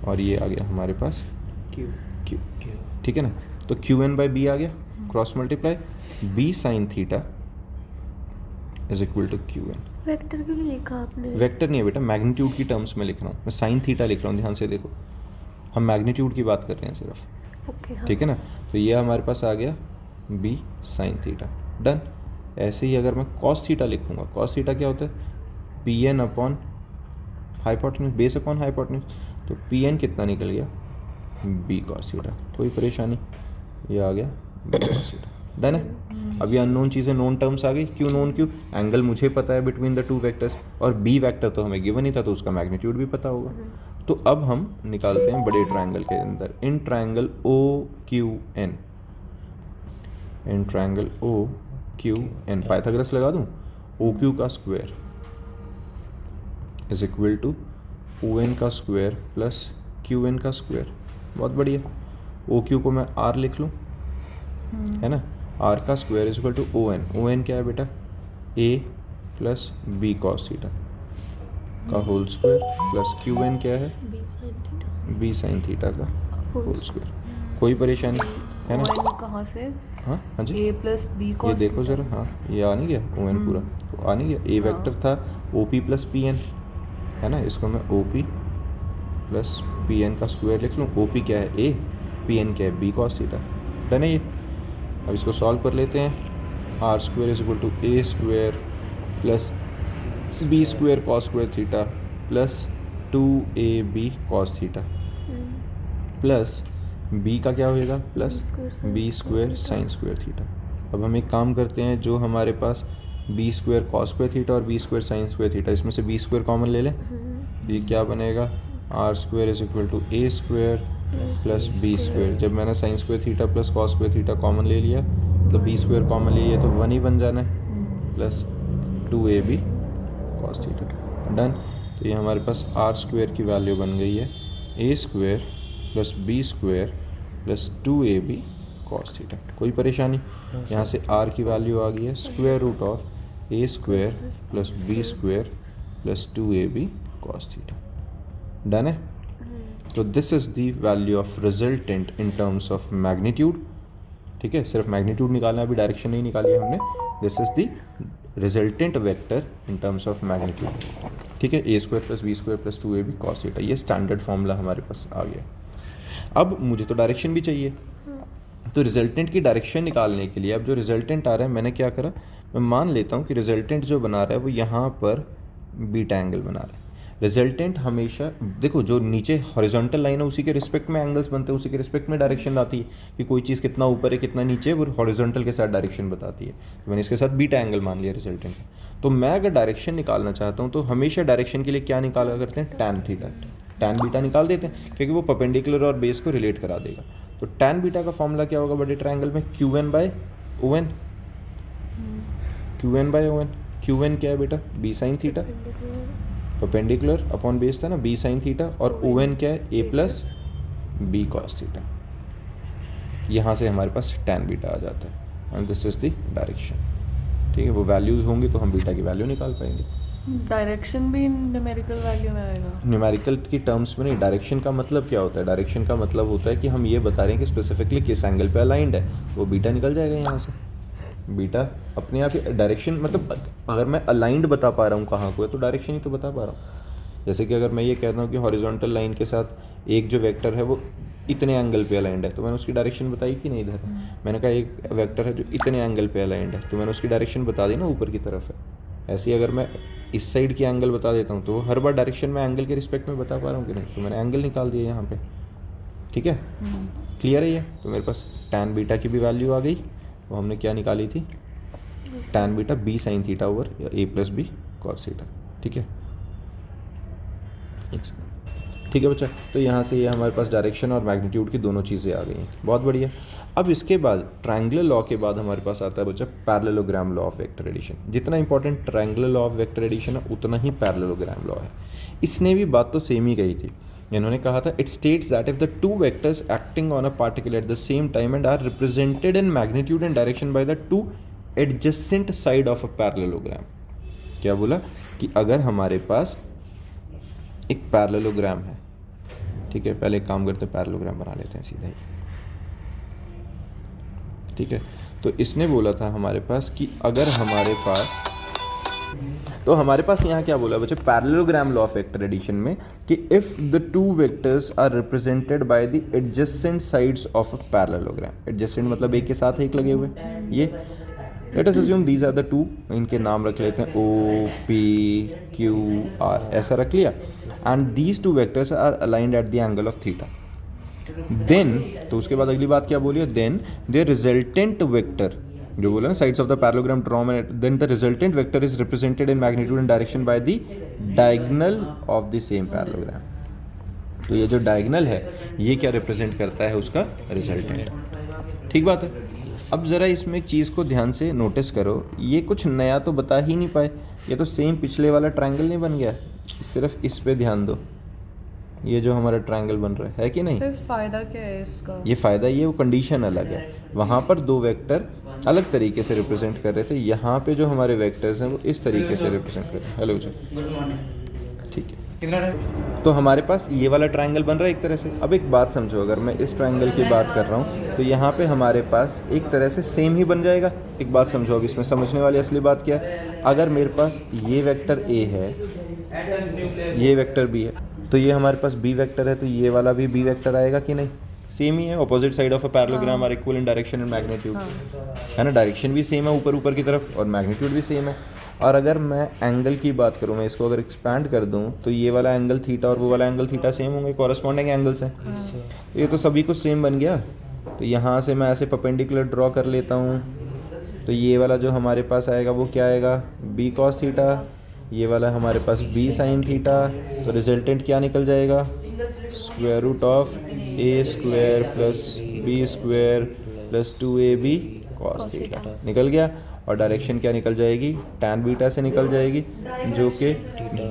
और ये आ गया हमारे पास क्यू क्यू, ठीक है ना। तो क्यू एन बाई बी आ गया, cross multiply, B sine theta is equal to Q N. Vector क्यों लिखा आपने? वेक्टर नहीं है बेटा, मैग्नीट्यूड की टर्म्स में लिख रहा हूँ मैं, साइन थीटा लिख रहा हूँ, ध्यान से देखो। हम मैग्नीट्यूड की बात कर रहे हैं सिर्फ, ओके हाँ। ठीक है ना। तो ये हमारे पास आ गया बी साइन थीटा, डन। ऐसे ही अगर मैं कॉस थीटा लिखूँगा, कॉस थीटा क्या होता है, P N upon hypotenuse, base upon hypotenuse, तो पी एन कितना निकल गया, बी कॉस थीटा। कोई परेशानी, ये आ गया बी कॉस थीटा, डन है। अब ये अननोन चीज़ें नोन टर्म्स आ गई, क्यों नोन, क्यों, एंगल मुझे पता है बिटवीन द टू वेक्टर्स, और बी वेक्टर तो हमें गिवन ही था, तो उसका मैग्नीट्यूड भी पता होगा। तो अब हम निकालते हैं बड़े ट्रायंगल के अंदर, in triangle O Q N, in triangle O Q N, Pythagoras लगा दूं, ओ क्यू का square is equal to O N का स्क्वायर प्लस क्यू एन का स्क्वायर। बहुत बढ़िया, ओ क्यू को मैं आर लिख लूँ, है ना, आर का square is equal to O N, O N क्या है बेटा, A plus B cos theta का whole square plus Q N क्या है, बी साइन थीटा का होल स्क्वायर। कोई परेशानी है ना, ON कहाँ से, हाँ हाँ जी, ए प्लस बी ये कॉस देखो ज़रा, हाँ ये आ नहीं गया ओ एन पूरा, तो आ नहीं गया, ए वेक्टर था O P plus P N, है ना, इसको मैं O P plus P N का स्क्वायर लिख लूँ, ओ पी क्या है ए, पी एन क्या है बी कॉस थीटा, डन है ये। अब इसको सॉल्व कर लेते हैं, r square is equal to A square plus B square cos square theta plus 2ab cos theta plus B का क्या होएगा, plus B square sine square theta. अब हम एक काम करते हैं, जो हमारे पास b square cos square theta और b square sine square theta, इसमें से बी स्क्वायर कॉमन ले लें, ये क्या बनेगा, R square is equal to A square plus B square. जब मैंने sine square theta plus cos square theta common ले लिया, मतलब बी स्क्वायर कॉमन ले लिया, तो 1 ही बन जाना है, plus 2ab cos theta, done. तो ये हमारे पास आर स्क्वायर की वैल्यू बन गई है a square plus B square plus 2ab cos theta. कोई परेशानी, यहाँ से आर की वैल्यू आ गई है square root of A square plus B square plus 2ab cos theta, done है। तो this is the value of resultant in terms of magnitude, ठीक है, सिर्फ मैग्नीट्यूड निकालना, अभी डायरेक्शन नहीं निकाली है हमने। This is the resultant vector in terms of magnitude, ठीक है, a square plus B square plus 2ab cos theta, ये स्टैंडर्ड फॉर्मूला हमारे पास आ गया। अब मुझे तो डायरेक्शन भी चाहिए, तो रिजल्टेंट की डायरेक्शन निकालने के लिए अब जो रिजल्टेंट आ रहा है, मैंने क्या करा, मैं मान लेता हूँ कि रिजल्टेंट जो बना रहा है वो यहाँ पर बीटा एंगल बना रहा है। रिजल्टेंट हमेशा देखो, जो नीचे हॉरिजॉन्टल लाइन है उसी के रिस्पेक्ट में एंगल्स बनते हैं, उसी के रिस्पेक्ट में डायरेक्शन आती है, कि कोई चीज़ कितना ऊपर है कितना नीचे है, वो हॉरिजॉन्टल के साथ डायरेक्शन बताती है। तो मैंने इसके साथ बीटा एंगल मान लिया रिजल्टेंट। तो मैं अगर डायरेक्शन निकालना चाहता हूँ तो हमेशा डायरेक्शन के लिए क्या निकाला करते हैं, टैन थीटा, टैन बीटा निकाल देते हैं, क्योंकि वो परपेंडिकुलर और बेस को रिलेट करा देगा। तो टैन बीटा का फॉर्मूला क्या होगा बड़े ट्रायंगल में, Q N by O N, Q N by O N, Q N क्या है बेटा, B sine theta, perpendicular upon base था ना बी साइन थीटा, और ओ एन क्या है, ए प्लस बी कॉस थीटा। यहाँ से हमारे पास टैन बीटा आ जाता है, and this is the direction, ठीक है। वो वैल्यूज़ होंगी तो हम बीटा की वैल्यू निकाल पाएंगे। डायरेक्शन भी न्यूमेरिकल वैल्यू में आएगा, न्यूमेरिकल की टर्म्स में नहीं। डायरेक्शन का मतलब क्या होता है, डायरेक्शन का मतलब होता है कि हम ये बता रहे हैं कि स्पेसिफिकली किस एंगल पे अलाइंड है, वो बीटा निकल जाएगा यहाँ से। बीटा अपने आप ही डायरेक्शन, मतलब अगर मैं अलाइंड बता पा रहा हूँ कहाँ को है, तो डायरेक्शन ही तो बता पा रहा हूँ। जैसे कि अगर मैं ये कहता हूँ कि हॉरिजॉन्टल लाइन के साथ एक जो वेक्टर है वो इतने एंगल पे अलाइंड है, तो मैंने उसकी डायरेक्शन बताई कि नहीं इधर। मैंने कहा एक वेक्टर है जो इतने एंगल पे अलाइंड है, तो मैंने उसकी डायरेक्शन बता दी ना, ऊपर की तरफ है। ऐसे ही अगर मैं इस साइड की एंगल बता देता हूँ तो हर बार डायरेक्शन में एंगल के रिस्पेक्ट में बता पा रहा हूँ कि नहीं, तो मैंने एंगल निकाल दिया यहाँ पे, ठीक है। क्लियर है ये। तो मेरे पास टैन बीटा की भी वैल्यू आ गई, वो हमने क्या निकाली थी, tan beta b sine theta over a plus B cos theta, ठीक है। ठीक है बच्चा, तो यहाँ से ये हमारे पास डायरेक्शन और मैग्नीट्यूड की दोनों चीज़ें आ गई हैं, बहुत बढ़िया। अब इसके बाद ट्रायंगुलर लॉ के बाद हमारे पास आता है बच्चा parallelogram law of vector addition. जितना important triangular law of vector addition है उतना ही पैरेललोग्राम लॉ है। इसने भी बात तो सेम ही कही थी, इन्होंने कहा था it states that if the two vectors acting on a particle at the same time and are represented in magnitude and direction by the two adjacent side of a parallelogram. क्या बोला कि अगर हमारे पास एक पैरेललोग्राम है, ठीक है, पहले एक काम करते हैं पैरेललोग्राम बना लेते हैं सीधा ही, ठीक है। तो इसने बोला था हमारे पास कि अगर हमारे पास तो हमारे पास यहाँ क्या बोला बच्चे, parallelogram law of vector addition में कि if the two vectors are represented by the adjacent sides of a parallelogram, adjacent मतलब एक के साथ एक लगे हुए, ये let us assume these are the two, इनके नाम रख लेते हैं O P Q R, ऐसा रख लिया, and these two vectors are aligned at the angle of theta, then तो उसके बाद अगली बात क्या बोलिए, देन द रिजल्टेंट वेक्टर, जो बोला ना sides of the parallelogram draw में, then the resultant vector is represented in magnitude and direction by the diagonal of the same parallelogram. तो ये जो डायगोनल है ये क्या रिप्रेजेंट करता है, उसका रिजल्टेंट। ठीक बात है। अब ज़रा इसमें एक चीज़ को ध्यान से नोटिस करो, ये कुछ नया तो बता ही नहीं पाए, ये तो सेम पिछले वाला ट्रायंगल नहीं बन गया, सिर्फ इस पे ध्यान दो, ये जो हमारा ट्रायंगल बन रहा है कि नहीं। फिर फ़ायदा क्या है इसका? ये फ़ायदा ये, वो कंडीशन अलग है, वहाँ पर दो वेक्टर अलग तरीके से रिप्रेजेंट कर रहे थे, यहाँ पे जो हमारे वेक्टर्स हैं वो इस तरीके से रिप्रेजेंट कर रहे हैं। हेलो जी, गुड मॉर्निंग। ठीक है। तो हमारे पास ये वाला ट्रायंगल बन रहा है एक तरह से। अब एक बात समझो, अगर मैं इस ट्रायंगल की बात कर रहा हूँ तो यहाँ पे हमारे पास एक तरह से सेम ही बन जाएगा। एक बात समझो, अब इसमें समझने वाली असली बात क्या है, अगर मेरे पास ये वेक्टर A है, ये वेक्टर B है, तो ये हमारे पास B वेक्टर है, तो ये वाला भी B वेक्टर आएगा कि नहीं, सेम ही है, opposite side of a parallelogram are equal in direction and magnitude, है ना, डायरेक्शन भी सेम है ऊपर ऊपर की तरफ और मैग्नीट्यूड भी सेम है। और अगर मैं एंगल की बात करूँ, मैं इसको अगर एक्सपैंड कर दूँ तो ये वाला एंगल थीटा और वो वाला एंगल थीटा सेम होंगे, कॉरस्पॉन्डिंग एंगल्स हैं, तो ये तो सभी कुछ सेम बन गया। तो यहाँ से मैं ऐसे परपेंडिकुलर ड्रॉ कर लेता हूँ, तो ये वाला जो हमारे पास आएगा वो क्या आएगा, B cos थीटा, ये वाला हमारे पास B sin थीटा, तो रिजल्टेंट क्या निकल जाएगा, square root of A square plus B square plus 2AB cos theta निकल गया। और डायरेक्शन क्या निकल जाएगी, tan बीटा से निकल जाएगी, जो कि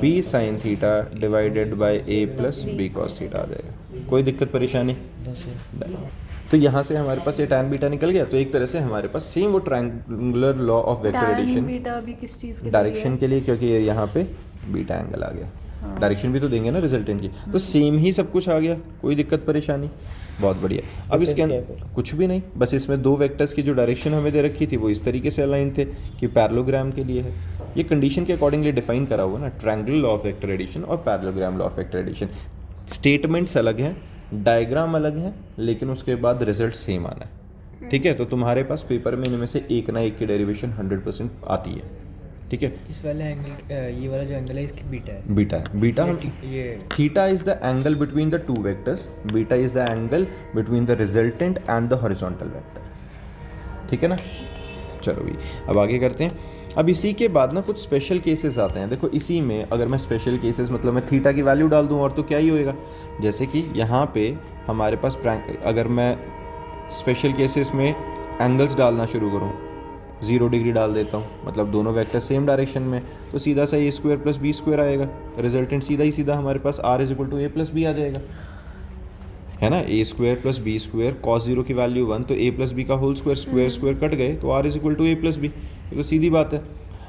B sin theta divided by A plus B cos theta आ जाएगा। कोई दिक्कत परेशानी? तो यहाँ से हमारे पास ये tan बीटा निकल गया। तो एक तरह से हमारे पास सेम वो triangular law of vector tan addition, beta भी किस चीज़ के लिए डायरेक्शन के लिए, क्योंकि ये यहाँ पे बीटा एंगल आ गया, डायरेक्शन भी तो देंगे ना रिजल्टेंट की, तो सेम ही सब कुछ आ गया, कोई दिक्कत परेशानी, बहुत बढ़िया। अब इसके अंदर कुछ भी नहीं, बस इसमें दो वेक्टर्स की जो डायरेक्शन हमें दे रखी थी वो इस तरीके से अलाइन थे कि पैरेललोग्राम के लिए है, ये कंडीशन के अकॉर्डिंगली डिफाइन करा हुआ ना, triangular law of vector addition और parallelogram law of vector addition. Statements अलग हैं, डायग्राम अलग है, लेकिन उसके बाद रिजल्ट सेम आना है। ठीक है, तो तुम्हारे पास पेपर में इनमें से एक ना एक की डेरिवेशन 100% आती है। ठीक है, इस वाले एंगल, ये वाला जो एंगल है इसकी बीटा है। बीटा है, बीटा हम ये theta is the angle between the two vectors, beta is the angle between the resultant and the horizontal vector. ठीक है ना, चलो भी अब आगे करते हैं। अब इसी के बाद ना कुछ स्पेशल केसेस आते हैं। देखो इसी में अगर मैं स्पेशल केसेस मतलब मैं थीटा की वैल्यू डाल दूं और तो क्या ही होएगा, जैसे कि यहाँ पे हमारे पास अगर मैं स्पेशल केसेस में एंगल्स डालना शुरू करूँ, 0 डिग्री डाल देता हूँ, मतलब दोनों वेक्टर सेम डायरेक्शन में, तो सीधा सा A square plus B square आएगा, रिजल्टेंट सीधा ही सीधा हमारे पास R is equal to A plus B आ जाएगा, है ना। A square plus B square, cos 0 की वैल्यू 1, तो A प्लस बी का whole square, square square cut गए, तो R is equal to A plus B, ये तो सीधी बात है।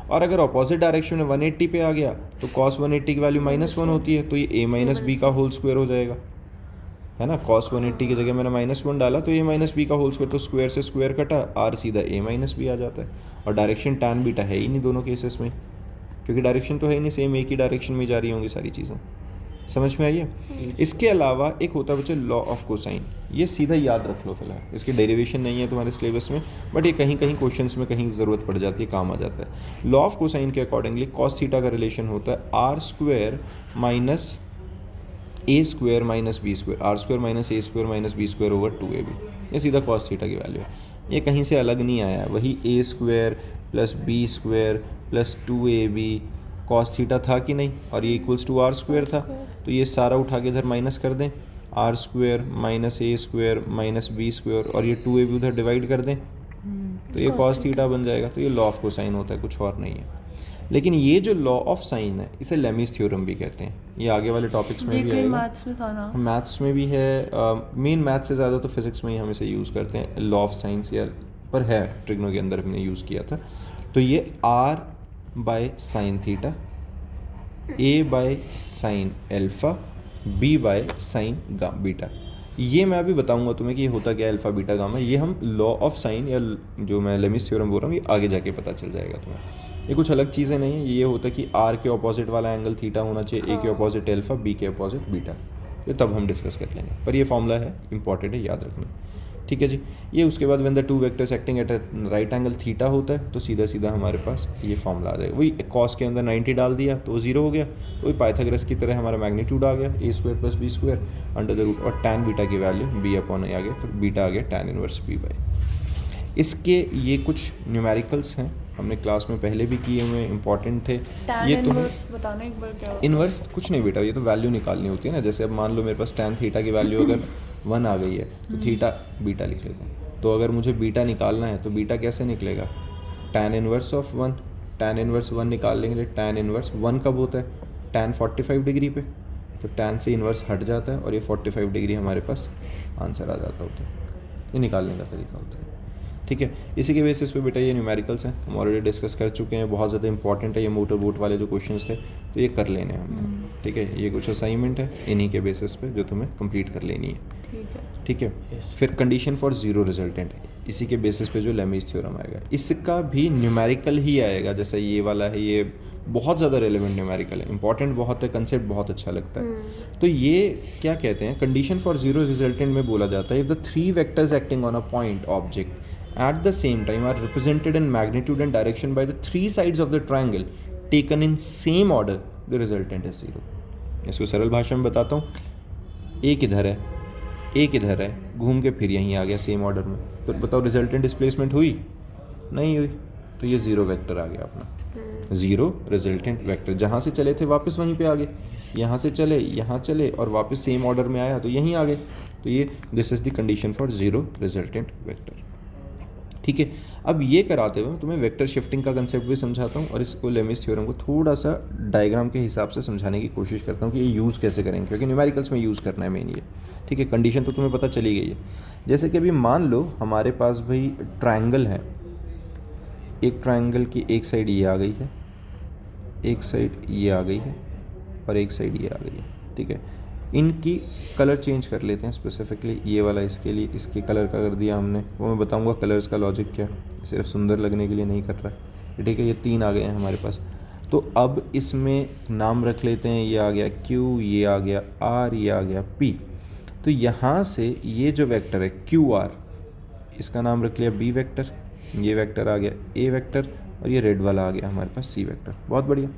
और अगर अपोजिट डायरेक्शन में 180 पे आ गया तो cos 180 की वैल्यू -1 होती है, तो ये A माइनस बी का होल स्क्वायर हो जाएगा, है ना। cos 180 की जगह मैंने -1 डाला तो A माइनस बी का होल स्क्वायर, तो स्क्वायर से स्क्वायर कटा, R सीधा A माइनस बी आ जाता है। और डायरेक्शन tan बीटा है ही नहीं दोनों केसेस में, क्योंकि डायरेक्शन तो है ही नहीं, सेम एक ही डायरेक्शन में जा रही होंगी सारी चीज़ें। समझ में आई है। इसके अलावा एक होता है बच्चे लॉ ऑफ कोसाइन, ये सीधा याद रख लो फिलहाल, इसकी डेरिवेशन नहीं है तुम्हारे सिलेबस में, बट ये कहीं कहीं क्वेश्चंस में कहीं ज़रूरत पड़ जाती है, काम आ जाता है। लॉ ऑफ कोसाइन के अकॉर्डिंगली कॉस थीटा का रिलेशन होता है R square minus A square minus B square, R square minus A square minus B square over 2ab, ये सीधा कॉस थीटा की वैल्यू है, ये कहीं से अलग नहीं आया है, वही a square plus B square plus 2ab cos theta था कि नहीं, और ये इक्वल्स टू आर स्क्वायर था, तो ये सारा उठा के इधर माइनस कर दें, R square minus A square minus B square, और ये 2ab उधर डिवाइड कर दें, तो ये कॉस थीटा बन जाएगा। तो ये लॉ ऑफ कोसाइन होता है, कुछ और नहीं है। लेकिन ये जो लॉ ऑफ साइन है इसे लेमीज थ्योरम भी कहते हैं, ये आगे वाले टॉपिक्स में भी आएगा, मैथ्स में था ना, मैथ्स में भी है, मेन मैथ्स से ज़्यादा तो फिजिक्स में ही हम इसे यूज़ करते हैं, लॉ ऑफ साइंस या पर है, ट्रिग्नो के अंदर हमने यूज़ किया था। तो ये R by sine theta, A by sine alpha, B by sine beta, ये मैं अभी बताऊंगा तुम्हें कि ये होता क्या है अल्फ़ा बीटा गामा। ये हम लॉ ऑफ साइन या जो मैं लेमिस थ्योरम बोल रहा हूँ ये आगे जाके पता चल जाएगा तुम्हें। ये कुछ अलग चीज़ें नहीं है। ये होता है कि आर के ऑपोजिट वाला एंगल थीटा होना चाहिए, ए के ऑपोजिट अल्फ़ा, बी के ऑपोजिट बीटा। ये तब हम डिस्कस कर लेंगे, पर ये फॉर्मूला है, इंपॉर्टेंट है, याद रखना। ठीक है जी। ये उसके बाद when the two vectors acting at a right angle theta होता है तो सीधा सीधा हमारे पास ये फॉर्मूला आ जाएगा। वही कॉस के अंदर 90 डाल दिया तो 0 हो गया। तो वही पाइथागोरस की तरह हमारा मैग्नीट्यूड आ गया a square plus B square under the root, और टैन बीटा की वैल्यू b अपॉन a आ गया, तो बीटा आ गया टैन इनवर्स b बाई। इसके ये कुछ न्यूमेरिकल्स हैं, हमने क्लास में पहले भी किए हुए, इंपॉर्टेंट थे। टैन ये तुम्हें इनवर्स बताना एक बार क्या होता है? इन्वर्स कुछ नहीं बेटा, ये तो वैल्यू निकालनी होती है ना। जैसे अब मान लो मेरे पास टैन थीटा की वैल्यू अगर 1 आ गई है तो थीटा बीटा लिख लेते हैं। तो अगर मुझे बीटा निकालना है तो बीटा कैसे निकलेगा, tan inverse of 1। Tan inverse 1 निकाल लेंगे। टैन इन्वर्स 1 कब होता है, टैन 45 डिग्री पे, तो टैन से इन्वर्स हट जाता है और ये 45 डिग्री हमारे पास आंसर आ जाता होता है। ये निकालने का तरीका होता है। ठीक है, इसी के बेसिस पे बेटा ये न्यूमेरिकल्स हैं, हम ऑलरेडी डिस्कस कर चुके हैं, बहुत ज़्यादा इंपॉर्टेंट है। ये मोटर बोट वाले जो क्वेश्चंस थे तो ये कर लेने हैं हमने। ठीक है, ये कुछ असाइनमेंट है इन्हीं के बेसिस पे जो तुम्हें कंप्लीट कर लेनी है। ठीक है। ठीक है। फिर कंडीशन फॉर जीरो रिजल्टेंट, इसी के बेसिस पे जो लेमीज थ्योरम आएगा, इसका भी न्यूमेरिकल ही आएगा। जैसा ये वाला है, ये बहुत ज़्यादा रेलेवेंट न्यूमेरिकल है, इंपॉर्टेंट बहुत है, कंसेप्ट बहुत अच्छा लगता है। तो ये क्या कहते हैं, कंडीशन फॉर जीरो रिजल्टेंट में बोला जाता है if the three vectors acting on a point object at the same time are represented in magnitude and direction by the three sides of the triangle taken in same order, the resultant is zero। इसको सरल भाषा में बताता हूँ, एक इधर है, एक इधर है, घूम के फिर यहीं आ गया सेम ऑर्डर में, तो बताओ रिजल्टेंट डिस्प्लेसमेंट हुई नहीं हुई, तो ये जीरो वेक्टर आ गया अपना, जीरो रिजल्टेंट वेक्टर। जहाँ से चले थे वापस वहीं पे आ गए, यहाँ से चले यहाँ चले और वापस सेम ऑर्डर में आया तो यहीं आ गए। तो ये this is the condition for zero resultant vector. ठीक है, अब ये कराते हुए तुम्हें वेक्टर शिफ्टिंग का कंसेप्ट भी समझाता हूँ और इसको लेमिस थ्योरम को थोड़ा सा डायग्राम के हिसाब से समझाने की कोशिश करता हूँ कि ये यूज़ कैसे करेंगे, क्योंकि न्यूमेरिकल्स में यूज़ करना है मेन ये। ठीक है, कंडीशन तो तुम्हें पता चली गई है। जैसे कि अभी मान लो हमारे पास भाई ट्रायंगल है, एक ट्रायंगल की एक साइड ये आ गई है, एक साइड ये आ गई है और एक साइड ये आ गई है। ठीक है, इनकी कलर चेंज कर लेते हैं स्पेसिफिकली। ये वाला इसके लिए इसके कलर का कर दिया हमने, वो मैं बताऊंगा कलर्स का लॉजिक क्या, सिर्फ सुंदर लगने के लिए नहीं कर रहा है। ठीक है, ये तीन आ गए हैं हमारे पास। तो अब इसमें नाम रख लेते हैं, ये आ गया Q, ये आ गया R, ये आ गया P। तो यहाँ से ये जो वेक्टर है QR, इसका नाम रख लिया B वेक्टर, ये वेक्टर आ गया A वेक्टर और ये रेड वाला आ गया हमारे पास C वेक्टर। बहुत बढ़िया।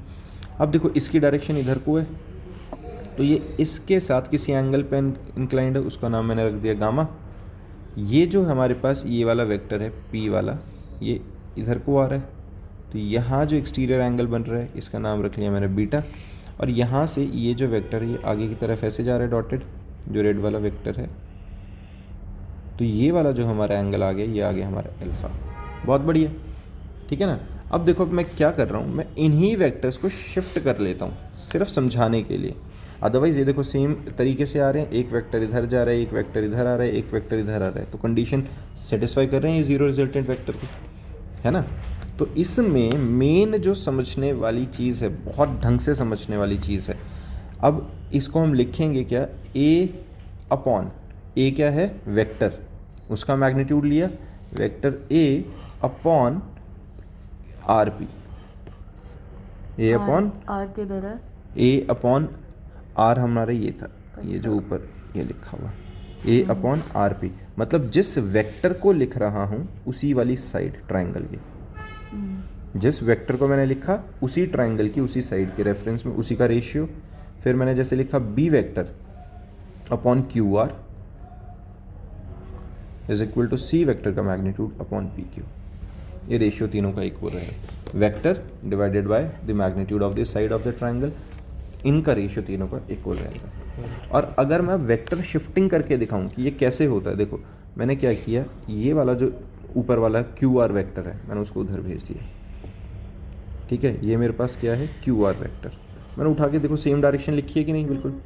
अब देखो इसकी डायरेक्शन इधर को है, तो ये इसके साथ किसी एंगल पे इंक्लाइंड है, उसका नाम मैंने रख दिया गामा। ये जो हमारे पास ये वाला वेक्टर है P वाला, ये इधर को आ रहा है, तो यहाँ जो एक्सटीरियर एंगल बन रहा है इसका नाम रख लिया मैंने बीटा। और यहाँ से ये जो वेक्टर है ये आगे की तरफ ऐसे जा रहा है डॉटेड, जो रेड वाला वेक्टर है, तो ये वाला जो हमारा एंगल आ गया ये आ गया हमारा अल्फ़ा। बहुत बढ़िया, ठीक है ना। अब देखो मैं क्या कर रहा हूँ, मैं इन्हीं वेक्टर्स को शिफ्ट कर लेता हूँ सिर्फ समझाने के लिए। अदरवाइज़ ये देखो सेम तरीके से आ रहे हैं, एक वेक्टर इधर जा रहा है, एक वेक्टर इधर आ रहा है, एक वेक्टर इधर आ रहा है, तो कंडीशन सेटिस्फाई कर रहे हैं ये जीरो रिजल्टेंट वेक्टर को, है ना। तो इसमें मेन जो समझने वाली चीज़ है, बहुत ढंग से समझने वाली चीज़ है। अब इसको हम लिखेंगे क्या, ए अपॉन, ए क्या है वेक्टर, उसका मैग्नीट्यूड लिया, vector A upon R P, A upon R किधर है, ए अपॉन आर हमारा ये था, ये जो ऊपर ये लिखा हुआ ए अपॉन आर पी, मतलब जिस वेक्टर को लिख रहा हूँ उसी वाली साइड ट्राइंगल की, जिस वेक्टर को मैंने लिखा उसी ट्राइंगल की उसी साइड के रेफरेंस में उसी का रेशियो। फिर मैंने जैसे लिखा B vector upon Q R is equal to C vector का मैग्नीट्यूड अपॉन पी क्यू, ये रेशियो तीनों का इक्वल रहेगा, vector divided by the magnitude of the side of the triangle, इनका रेशियो तीनों का इक्वल रहेगा। और अगर मैं वेक्टर शिफ्टिंग करके दिखाऊं कि ये कैसे होता है, देखो मैंने क्या किया, ये वाला जो ऊपर वाला क्यू आर वेक्टर है मैंने उसको उधर भेज दिया, ठीक है। ये मेरे पास क्या है क्यू आर वेक्टर, मैंने उठा के देखो सेम डायरेक्शन लिखी है कि नहीं, बिल्कुल।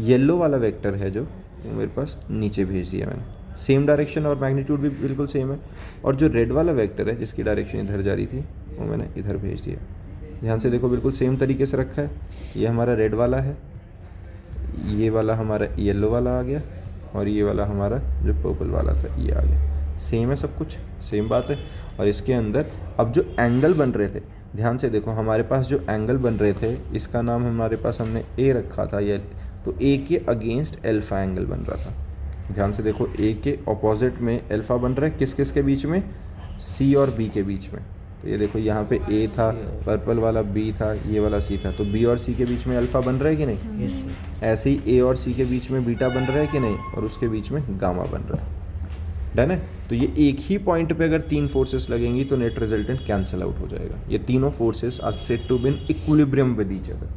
येलो वाला वेक्टर है जो, वो मेरे पास नीचे भेज दिया मैंने, सेम डायरेक्शन और मैग्नीट्यूड भी बिल्कुल सेम है। और जो रेड वाला वेक्टर है जिसकी डायरेक्शन इधर जा रही थी वो मैंने इधर भेज दिया। ध्यान से देखो बिल्कुल सेम तरीके से रखा है, ये हमारा रेड वाला है, ये वाला हमारा येलो वाला आ गया और ये वाला हमारा जो पर्पल वाला था ये आ गया। सेम है सब कुछ, सेम बात है। और इसके अंदर अब जो एंगल बन रहे थे, ध्यान से देखो, हमारे पास जो एंगल बन रहे थे इसका नाम हमारे पास हमने ए रखा था, ये तो ए के अगेंस्ट अल्फ़ा एंगल बन रहा था। ध्यान से देखो, ए के ऑपोजिट में अल्फ़ा बन रहा है, किस किस के बीच में, सी और बी के बीच में। तो ये देखो यहाँ पे ए था, पर्पल वाला बी था, ये वाला सी था, तो बी और सी के बीच में अल्फ़ा बन रहा है कि नहीं? Yes sir. ऐसे ही ए और सी के बीच में बीटा बन रहा है कि नहीं, और उसके बीच में गामा बन रहा है। डन है। तो ये एक ही पॉइंट पे अगर तीन फोर्सेस लगेंगी तो नेट रिजल्टेंट कैंसिल आउट हो जाएगा। ये तीनों forces are said to be in equilibrium with each other.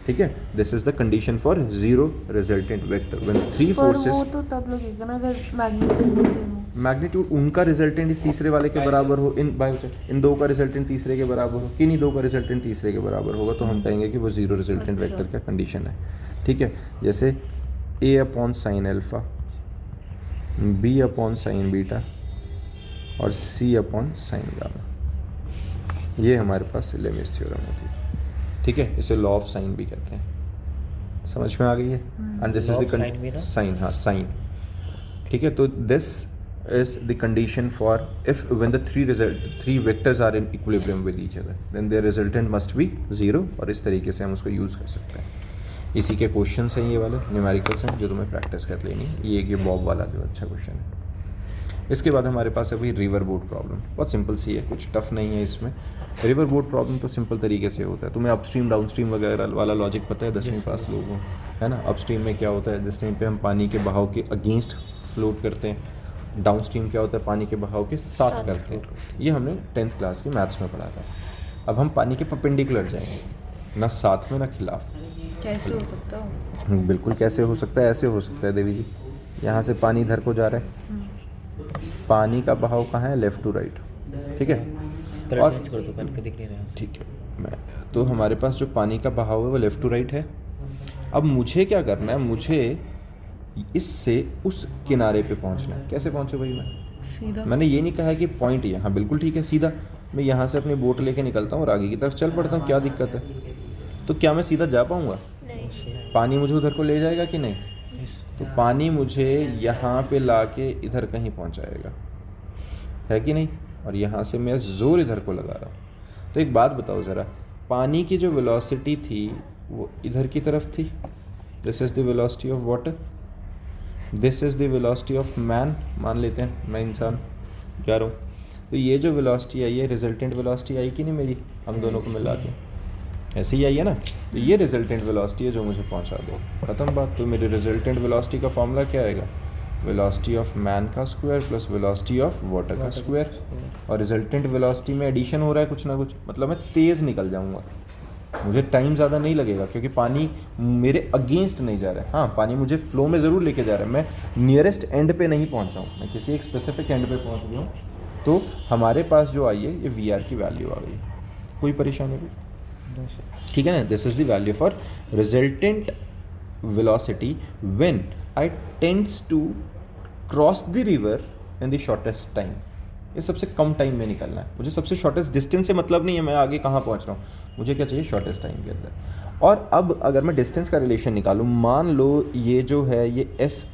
ठीक है, this is the condition for zero resultant vector when three पर वो फोर्सेस। तो तब लगेगा ना अगर मैग्नीट्यूड सेम हो। मैग्नीट्यूड उनका रिजल्टेंट तीसरे वाले के बराबर हो, इन दो का रिजल्टेंट तीसरे के बराबर हो, किन्हीं दो का रिजल्टेंट तीसरे के बराबर होगा, तो हम कहेंगे कि वो जीरो रिजल्टेंट वेक्टर का कंडीशन है। ठीक है, जैसे a upon sine alpha, b upon sine beta और सी अपॉन साइन गामा, ये हमारे पास लेमिस थ्योरम होती है। ठीक है, इसे लॉ ऑफ साइन भी कहते हैं। समझ में आ गई है? And this is Law of sign भी द ना? साइन, हाँ साइन। ठीक है, तो this is the condition for if when the three vectors are in equilibrium with each other then their resultant must be zero, और इस तरीके से हम उसको यूज़ कर सकते हैं। इसी के क्वेश्चंस हैं ये वाले, न्यूमेरिकल्स हैं जो तुम्हें प्रैक्टिस कर लेनी। ये एक ये बॉब वाला जो अच्छा क्वेश्चन है। इसके बाद हमारे पास है भाई रिवर बोट प्रॉब्लम। बहुत सिंपल सी है, कुछ टफ नहीं है इसमें। रिवर बोट प्रॉब्लम तो सिंपल तरीके से होता है। तुम्हें अपस्ट्रीम डाउनस्ट्रीम वगैरह वाला लॉजिक पता है 10वीं पास लोगों को, है ना? अपस्ट्रीम में क्या होता है, जिस टाइम पे हम पानी के बहाव के अगेंस्ट फ्लोट करते हैं, डाउनस्ट्रीम क्या होता है, पानी के बहाव के साथ करते हैं। ये हमने 10th क्लास की मैथ्स में पढ़ा था। अब हम पानी के परपेंडिकुलर जाएंगे, ना साथ में ना खिलाफ। कैसे हो सकता हो? बिल्कुल कैसे हो सकता है, ऐसे हो सकता है देवी जी। यहाँ से पानी इधर को जा रहा है, पानी का बहाव कहाँ है, लेफ़्ट टू राइट। ठीक है, कलर और चेंज कर दो, पेन का दिख नहीं रहा है। ठीक है, मैं तो हमारे पास जो पानी का बहाव है वो लेफ़्ट टू राइट है। अब मुझे क्या करना है, मुझे इससे उस किनारे पे पहुंचना है। कैसे पहुंचूं भाई मैं? सीधा। मैंने ये नहीं कहा है कि पॉइंट ये, हाँ बिल्कुल ठीक है, सीधा मैं यहाँ से अपनी बोट लेके निकलता हूँ और आगे की तरफ चल पड़ता हूँ, क्या दिक्कत है? तो क्या मैं सीधा जा पाऊँगा? पानी मुझे उधर को ले जाएगा कि नहीं? तो पानी मुझे यहाँ पे लाके इधर कहीं पहुँचाएगा, है कि नहीं? और यहाँ से मैं ज़ोर इधर को लगा रहा हूँ। तो एक बात बताओ ज़रा, पानी की जो वेलोसिटी थी वो इधर की तरफ थी। This is the velocity of water, this is the velocity of man. मान लेते हैं मैं इंसान जा रहा हूँ, तो ये जो वेलोसिटी आई है, रिजल्टेंट वेलोसिटी आई कि नहीं मेरी, हम दोनों को मिला के ऐसे ही आई है ना? तो ये रिजल्टेंट वेलोसिटी है जो मुझे पहुंचा दो, खत्म बात। तो मेरे रिजल्टेंट वेलोसिटी का फॉर्मूला क्या आएगा, वेलोसिटी ऑफ मैन का square plus velocity of water का स्क्वायर। और रिजल्टेंट वेलोसिटी में एडिशन हो रहा है कुछ ना कुछ, मतलब मैं तेज़ निकल जाऊंगा, मुझे टाइम ज़्यादा नहीं लगेगा क्योंकि पानी मेरे अगेंस्ट नहीं जा रहा है। हाँ, पानी मुझे फ्लो में ज़रूर लेके जा रहा है, मैं नियरेस्ट एंड पे नहीं पहुंचा हूँ, मैं किसी एक स्पेसिफिक एंड पे पहुंच गया हूँ। तो हमारे पास जो आई है ये वी आर की वैल्यू आ गई। कोई परेशानी नहीं? ठीक है ना? This is the value for resultant velocity when I tends to cross the river in the shortest time. ये सबसे कम टाइम में निकलना है मुझे, सबसे शॉर्टेस्ट डिस्टेंस से मतलब नहीं है मैं आगे कहाँ पहुँच रहा हूँ, मुझे क्या चाहिए, शॉर्टेस्ट टाइम के अंदर। और अब अगर मैं डिस्टेंस का रिलेशन निकालूँ, मान लो ये जो है ये एस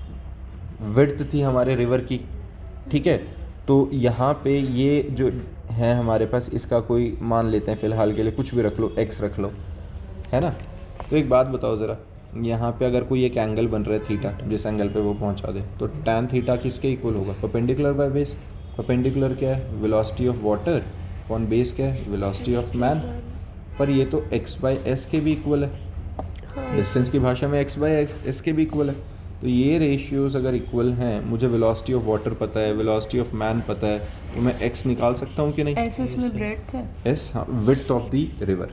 विड्थ थी हमारे रिवर की, ठीक है? तो यहाँ पे ये जो है हमारे पास, इसका कोई मान लेते हैं फ़िलहाल के लिए, कुछ भी रख लो, एक्स रख लो, है ना? तो एक बात बताओ ज़रा, यहाँ पे अगर कोई एक एंगल बन रहा है थीटा, जिस एंगल पे वो पहुँचा दे, तो टैन थीटा किसके इक्वल होगा, परपेंडिकुलर बाय बेस। परपेंडिकुलर क्या है, velocity of water, on base क्या है, वेलोसिटी ऑफ मैन। पर ये तो x बाय एस के भी इक्वल है, डिस्टेंस की भाषा में x बाय एस के भी इक्वल है। तो ये रेशियोज अगर इक्वल हैं, मुझे वेलोसिटी ऑफ वाटर पता है, वेलोसिटी ऑफ मैन पता है, तो मैं x निकाल सकता हूँ कि नहीं? ऐसे इसमें ब्रेड्थ है। s, हाँ, विड्थ ऑफ द रिवर,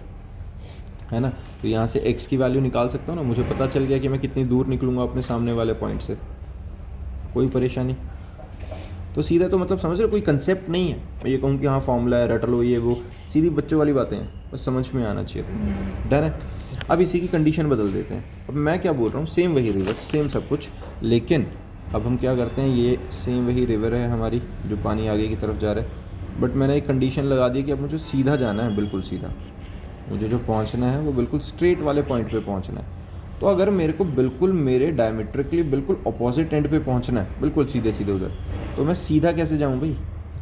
है ना? तो यहाँ से x की वैल्यू निकाल सकता हूँ ना, मुझे पता चल गया कि मैं कितनी दूर निकलूँगा अपने सामने वाले पॉइंट से। कोई परेशानी? तो सीधा तो मतलब समझ रहे हो, कोई कंसेप्ट नहीं है मैं ये कहूँ कि हाँ फॉर्मूला है, रट लो ये वो, सीधी बच्चों वाली बातें हैं, बस समझ में आना चाहिए। डन है? अब इसी की कंडीशन बदल देते हैं। अब मैं क्या बोल रहा हूँ, सेम वही रिवर, सेम सब कुछ, लेकिन अब हम क्या करते हैं, ये सेम वही रिवर है हमारी जो पानी आगे की तरफ जा रहा है, बट मैंने एक कंडीशन लगा दी कि अब मुझे सीधा जाना है, बिल्कुल सीधा, मुझे जो पहुँचना है वो बिल्कुल स्ट्रेट वाले पॉइंट पर पहुँचना है। तो अगर मेरे को बिल्कुल मेरे डायमेट्रिकली बिल्कुल अपोजिट एंड पे पहुंचना है, बिल्कुल सीधे सीधे उधर, तो मैं सीधा कैसे जाऊं भाई?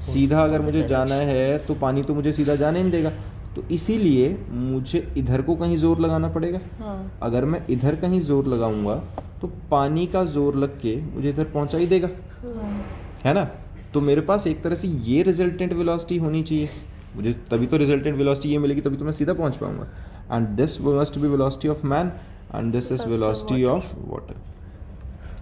सीधा अगर मुझे जाना है तो पानी तो मुझे सीधा जाने नहीं देगा, तो इसीलिए मुझे इधर को कहीं ज़ोर लगाना पड़ेगा। हाँ। अगर मैं इधर कहीं ज़ोर लगाऊंगा तो पानी का ज़ोर लग के मुझे इधर पहुंचा ही देगा, हाँ। है ना? तो मेरे पास एक तरह से ये रिजल्टेंट वेलोसिटी होनी चाहिए मुझे, तभी तो रिजल्टेंट वेलोसिटी ये मिलेगी, तभी तो मैं सीधा पहुंच पाऊंगा। And this must be velocity of man and this is velocity of water.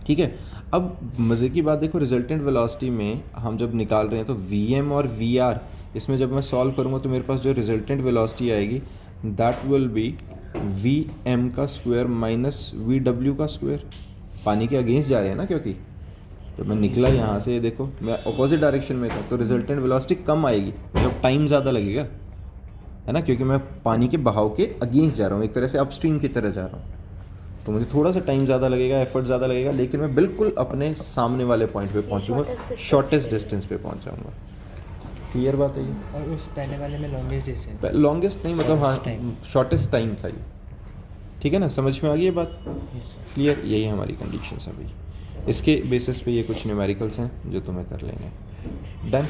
ठीक है, अब मज़े की बात देखो, रिजल्टेंट वेलोसिटी में हम जब निकाल रहे हैं तो Vm और Vr, इसमें जब मैं सॉल्व करूँगा तो मेरे पास जो रिजल्टेंट वेलोसिटी आएगी दैट विल बी Vm का स्क्वायर माइनस Vw का स्क्वायर। पानी के अगेंस्ट जा रहे हैं ना, क्योंकि जब मैं निकला यहाँ से, देखो मैं अपोजिट डायरेक्शन में था, तो रिजल्टेंट वेलोसिटी कम आएगी, मतलब टाइम ज़्यादा लगेगा, है ना, क्योंकि मैं पानी के बहाव के अगेंस्ट जा रहा हूँ, एक तरह से अपस्ट्रीम की तरह जा रहा हूँ, तो मुझे थोड़ा सा टाइम ज़्यादा लगेगा, एफर्ट ज़्यादा लगेगा, लेकिन मैं बिल्कुल अपने सामने वाले पॉइंट पे पहुँचूंगा, शॉर्टेस्ट डिस्टेंस पे पहुँच जाऊँगा। क्लियर बात है ये? और उस पहले वाले में लॉन्गेस्ट डिस्टेंस, लॉन्गेस्ट नहीं, मतलब हाँ शॉर्टेस्ट टाइम था ये। ठीक है ना, समझ में आ गई ये बात? क्लियर? यही हमारी कंडीशन है भाई। इसके बेसिस पे ये कुछ न्यूमेरिकल्स हैं जो तुम्हें कर लेंगे। डन?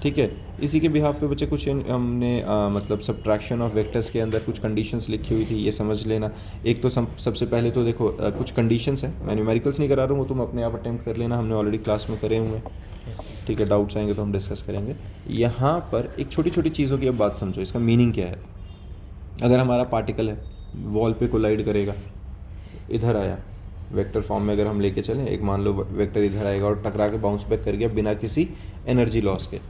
ठीक है, इसी के बिहाफ पे बच्चे कुछ हमने मतलब सब्ट्रैक्शन ऑफ वेक्टर्स के अंदर कुछ कंडीशंस लिखी हुई थी, ये समझ लेना। एक तो सबसे पहले तो देखो कुछ कंडीशंस हैं, मैं न्यूमेरिकल्स नहीं करा रहा हूँ, तुम अपने आप अटेम्प्ट कर लेना, हमने ऑलरेडी क्लास में करे हुए हैं। ठीक है, डाउट्स आएंगे तो हम डिस्कस करेंगे। यहाँ पर एक छोटी छोटी चीज़ों की अब बात समझो, इसका मीनिंग क्या है। अगर हमारा पार्टिकल है, वॉल पे कोलाइड करेगा, इधर आया वेक्टर फॉर्म में, अगर हम लेके चलें, एक मान लो वेक्टर इधर आएगा और टकरा के बाउंस बैक कर गया बिना किसी एनर्जी लॉस के,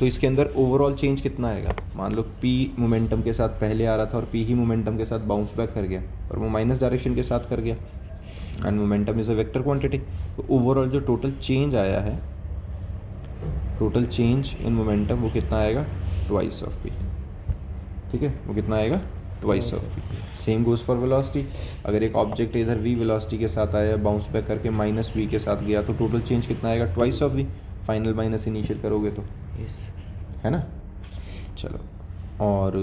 तो इसके अंदर ओवरऑल चेंज कितना आएगा? मान लो p मोमेंटम के साथ पहले आ रहा था और p ही मोमेंटम के साथ बाउंस बैक कर गया और वो माइनस डायरेक्शन के साथ कर गया, and momentum is a vector quantity, तो ओवरऑल जो टोटल चेंज आया है, टोटल चेंज इन मोमेंटम, वो कितना आएगा? Twice of p। ठीक है, वो कितना आएगा? Twice of p। Same goes for velocity, अगर एक ऑब्जेक्ट इधर v वेलोसिटी के साथ आया, बाउंस बैक करके माइनस v के साथ गया, तो टोटल चेंज कितना आएगा? Twice of v, final minus initial करोगे तो, है ना? चलो, और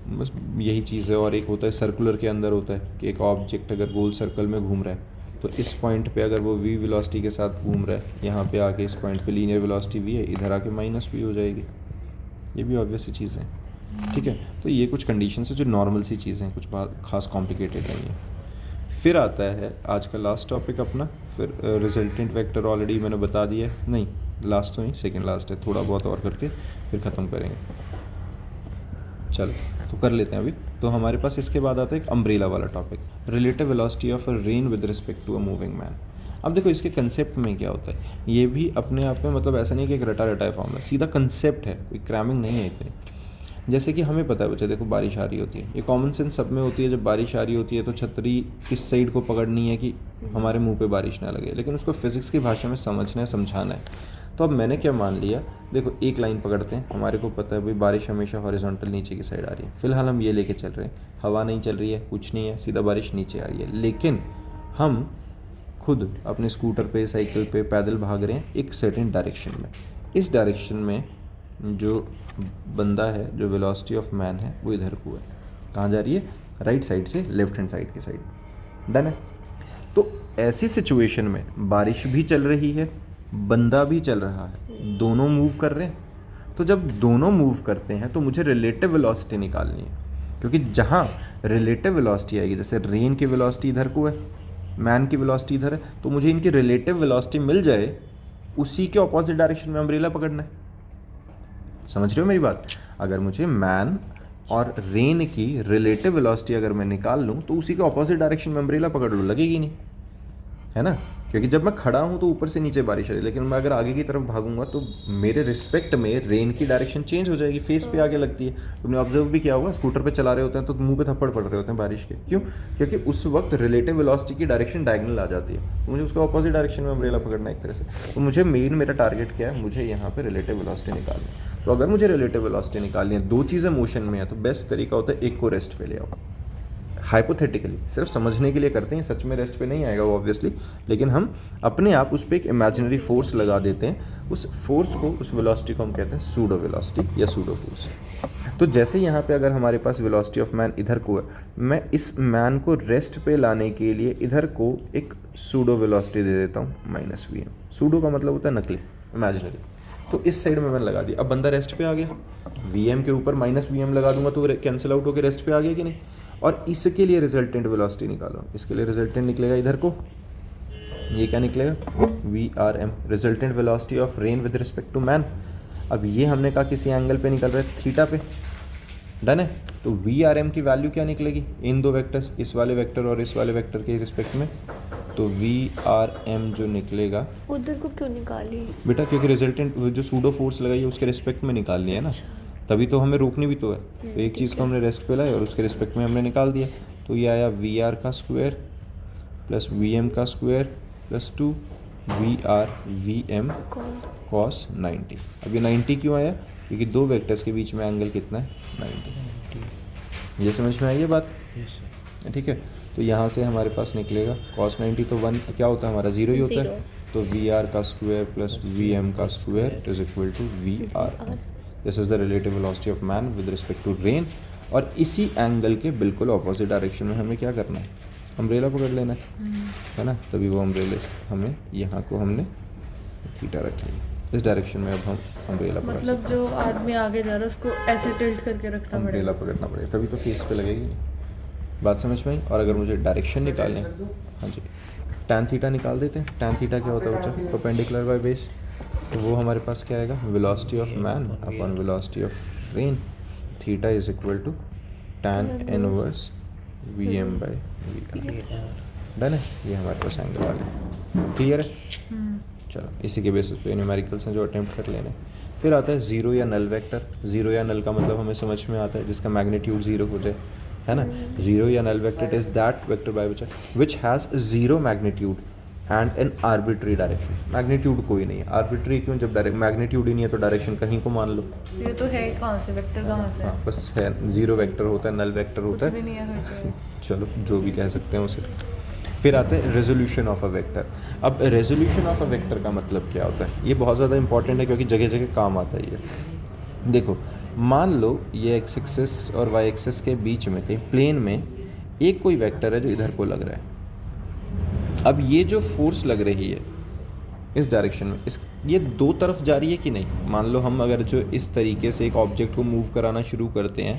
बस यही चीज़ है। और एक होता है सर्कुलर के अंदर होता है कि एक ऑब्जेक्ट अगर गोल सर्कल में घूम रहा है, तो इस पॉइंट पे अगर वो v वेलोसिटी के साथ घूम रहा है, यहाँ पे आके इस पॉइंट पे लीनियर वेलोसिटी v है, इधर आके माइनस v हो जाएगी। ये भी ऑब्वियस सी चीज़ है। ठीक है, तो ये कुछ कंडीशन है जो नॉर्मल सी चीज़ें हैं, कुछ बात खास कॉम्प्लिकेटेड नहीं है। फिर आता है आज का लास्ट टॉपिक अपना, फिर रिजल्टेंट वेक्टर ऑलरेडी मैंने बता दिया है, नहीं लास्ट तो नहीं, सेकंड लास्ट है, थोड़ा बहुत और करके फिर ख़त्म करेंगे। चलो तो कर लेते हैं अभी। तो हमारे पास इसके बाद आता है एक अम्ब्रेला वाला topic, relative velocity of a rain with respect to a moving man. अब देखो इसके कंसेप्ट में क्या होता है, ये भी अपने आप में मतलब ऐसा नहीं कि एक रटा रटाया फॉर्म है, सीधा कंसेप्ट है, कोई क्रैमिंग नहीं है इतनी। जैसे कि हमें पता है बच्चे, देखो बारिश आ रही होती है, ये कॉमन सेंस सब में होती है, जब बारिश आ रही होती है तो छतरी किस साइड को पकड़नी है कि हमारे मुंह पे बारिश ना लगे, लेकिन उसको फिजिक्स की भाषा में समझना है, समझाना है। तो अब मैंने क्या मान लिया, देखो एक लाइन पकड़ते हैं, हमारे को पता है भाई बारिश हमेशा हॉरिजॉन्टल नीचे की साइड आ रही है, फिलहाल हम ये लेके चल रहे हैं, हवा नहीं चल रही है, कुछ नहीं है, सीधा बारिश नीचे आ रही है, लेकिन हम खुद अपने स्कूटर पे, साइकिल पे, पैदल भाग रहे हैं एक सर्टेन डायरेक्शन में। इस डायरेक्शन में जो बंदा है, जो वेलोसिटी ऑफ मैन है, वो इधर को है, कहाँ जा रही है? राइट साइड से लेफ्ट हैंड साइड की साइड। डन है? तो ऐसी सिचुएशन में बारिश भी चल रही है, बंदा भी चल रहा है, दोनों मूव कर रहे हैं। तो जब दोनों मूव करते हैं तो मुझे रिलेटिव वेलोसिटी निकालनी है, क्योंकि जहाँ रिलेटिव वेलोसिटी आएगी, जैसे रेन की वेलोसिटी इधर को है, मैन की वेलोसिटी इधर है, तो मुझे इनकी रिलेटिव वेलोसिटी मिल जाए, उसी के ऑपोजिट डायरेक्शन में अम्ब्रेला पकड़ना है। समझ रहे हो मेरी बात? अगर मुझे मैन और रेन की रिलेटिव वेलोसिटी अगर मैं निकाल लूँ तो उसी के ऑपोजिट डायरेक्शन में अम्ब्रेला पकड़ लूँ, लगेगी नहीं, है ना? क्योंकि जब मैं खड़ा हूँ तो ऊपर से नीचे बारिश आ रही है, लेकिन मैं अगर आगे की तरफ भागूंगा तो मेरे रिस्पेक्ट में रेन की डायरेक्शन चेंज हो जाएगी, फेस पे आगे लगती है। तुमने ऑब्जर्व भी किया होगा, स्कूटर पे चला रहे होते हैं तो मुंह पे थप्पड़ पड़ रहे होते हैं बारिश के, क्यों? क्योंकि उस वक्त रिलेटिव वेलोसिटी की डायरेक्शन डायगोनल आ जाती है, तो मुझे उसके ऑपोजिट डायरेक्शन में अम्ब्रेला पकड़ना है एक तरह से। तो मुझे मेरा टारगेट क्या है, मुझे यहाँ पर रिलेटिव वेलोसिटी निकालनी। तो अगर मुझे रिलेटिव वेलोसिटी निकालनी है, दो चीज़ें मोशन में है, तो बेस्ट तरीका होता है एक को रेस्ट पे ले आओ, हाइपोथेटिकली सिर्फ समझने के लिए करते हैं, सच में रेस्ट पे नहीं आएगा वो ऑब्वियसली, लेकिन हम अपने आप उस पर एक इमेजिनरी फोर्स लगा देते हैं। उस फोर्स को, उस वेलोसिटी को हम कहते हैं सूडो वेलोसिटी या सूडो फोर्स। तो जैसे यहाँ पे अगर हमारे पास वेलोसिटी ऑफ मैन इधर को है, मैं इस मैन को रेस्ट पे लाने के लिए इधर को एक सूडो वेलोसिटी दे देता हूँ -vm। सूडो का मतलब होता है नकली, इमेजिनरी। तो इस साइड में मैंने लगा दिया, अब बंदा रेस्ट पे आ गया, vm के ऊपर -vm लगा दूंगा तो कैंसिल आउट होकर रेस्ट पे आ गया कि नहीं। और इसके लिए रिजल्टेंट वेलोसिटी निकालो, इसके लिए रिजल्टेंट निकलेगा इधर को, ये क्या निकलेगा VRM, resultant velocity of rain with respect to man. अब ये हमने कहा किसी एंगल पे निकल रहा है थीटा पे, डन है। तो VRM की वैल्यू क्या निकलेगी इन दो वेक्टर्स, इस वाले वेक्टर और इस वाले वेक्टर के रिस्पेक्ट में, तो VRM जो निकलेगा, उधर को क्यों निकाली बेटा क्योंकि रिजल्टेंट जो सूडो फोर्स लगाई है उसके रिस्पेक्ट में निकालनी है ना, तभी तो हमें रोकनी भी तो है। तो एक चीज़ को हमने रेस्ट पे लाया और उसके रिस्पेक्ट में हमने निकाल दिया, तो ये आया VR का स्क्वायर प्लस VM का square plus 2 VR VM cos 90। अब ये 90 क्यों आया, क्योंकि दो वेक्टर्स के बीच में एंगल कितना है 90। ये समझ में आई है बात, ठीक है। तो यहाँ से हमारे पास निकलेगा cos 90, तो 1 क्या होता है हमारा 0 ही होता है, तो VR का स्क्वायर प्लस VM का square is equal to VR। This is the relative velocity of man with respect to rain. और इसी एंगल के बिल्कुल ऑपोजिट डायरेक्शन में हमें क्या करना है, अम्ब्रेला पकड़ लेना है ना, तभी वो अम्ब्रेले हमें यहाँ को हमने थीटा रख लिया, इस डायरेक्शन में अब हम अम्ब्रेला पकड़ मतलब जो आदमी आगे जा रहा है उसको ऐसे टिल्ट करके रखना पड़ेगा, अम्ब्रेला पकड़ना पड़ेगा, तभी तो फेस पे लगेगी। बात समझ में आई। और अगर मुझे डायरेक्शन निकालनी, हाँ जी, टैन थीटा निकाल देते हैं। टैन थीटा क्या होता है बच्चा, परपेंडिकुलर बाय बेस, तो वो हमारे पास क्या आएगा, velocity of man upon velocity of rain, theta is equal to tan inverse VM by V। Done है, ये हमारे पास एंगल आ गया, क्लियर है। चलो इसी के बेसिस पे न्यूमेरिकल्स हैं जो अटेम्प्ट कर लेने। फिर आता है जीरो या नल वेक्टर। जीरो या नल का मतलब हमें समझ में आता है जिसका मैग्नीट्यूड जीरो हो जाए, है ना। जीरो या null vector is that vector by which has zero magnitude and an arbitrary direction. Magnitude कोई नहीं है, आर्बिट्री क्यों, जब डायरेक्ट मैग्नीट्यूड ही नहीं है तो डायरेक्शन कहीं को मान लो। ये तो है कहाँ से, वेक्टर कहाँ से, हाँ बस है, जीरो वेक्टर होता है, नल वेक्टर होता कुछ भी है, नहीं है फिर चलो जो भी कह सकते हैं उसे। फिर आते हैं रेजोल्यूशन ऑफ अ वेक्टर। अब रेजोल्यूशन ऑफ अ वेक्टर का मतलब क्या होता है, ये बहुत ज़्यादा इंपॉर्टेंट है क्योंकि जगह जगह काम आता है ये। देखो मान लो ये एक्स एक्सिस और वाई एक्सिस के बीच में कहीं प्लेन में एक कोई वेक्टर है जो इधर को लग रहा है। अब ये जो फोर्स लग रही है इस डायरेक्शन में, इस ये दो तरफ जा रही है कि नहीं। मान लो हम अगर जो इस तरीके से एक ऑब्जेक्ट को मूव कराना शुरू करते हैं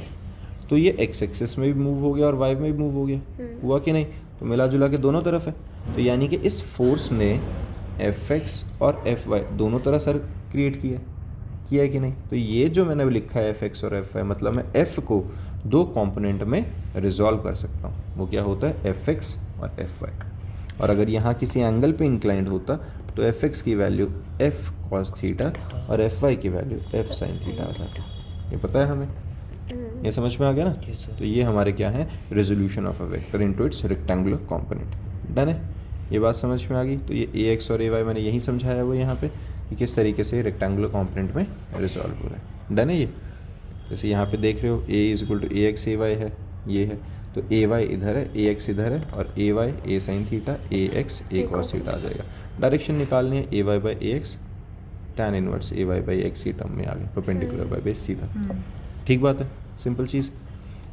तो ये एक्स एक्सिस में भी मूव हो गया और वाई में भी मूव हो गया, हुआ कि नहीं। तो मिला जुला के दोनों तरफ है, तो यानी कि इस फोर्स ने एफ एक्स और एफ वाई दोनों तरह सर क्रिएट किया है कि नहीं। तो ये जो मैंने लिखा है एफ एक्स और एफ वाई, मतलब मैं एफ को दो कंपोनेंट में रिजॉल्व कर सकता हूँ। वो क्या होता है, एफ एक्स और एफ वाई। और अगर यहाँ किसी एंगल पे इंक्लाइंड होता तो एफ एक्स की वैल्यू एफ कॉस थीटा और एफ वाई की वैल्यू एफ साइन थीटा आ जाता। ये पता है हमें, ये समझ में आ गया ना। तो ये हमारे क्या है, resolution of a vector into its rectangular component. Done है, ये बात समझ में आ गई। तो ये ए एक्स और ए वाई मैंने यही समझाया वो यहाँ पे कि किस तरीके से रेक्टेंगुलर कंपोनेंट में रिजॉल्व हो रहा है। डन है ये। जैसे यहाँ पे देख रहे हो a is equal to a x a y है, ये है, तो ए वाई इधर है, ए एक्स इधर है, और a y a sine theta a x a cos theta आ जाएगा। डायरेक्शन निकालनी है, a y by a x tan inverse a y by x ही टर्म में आ गया, परपेंडिकुलर बाय बेस सीधा। ठीक बात है, सिंपल चीज़।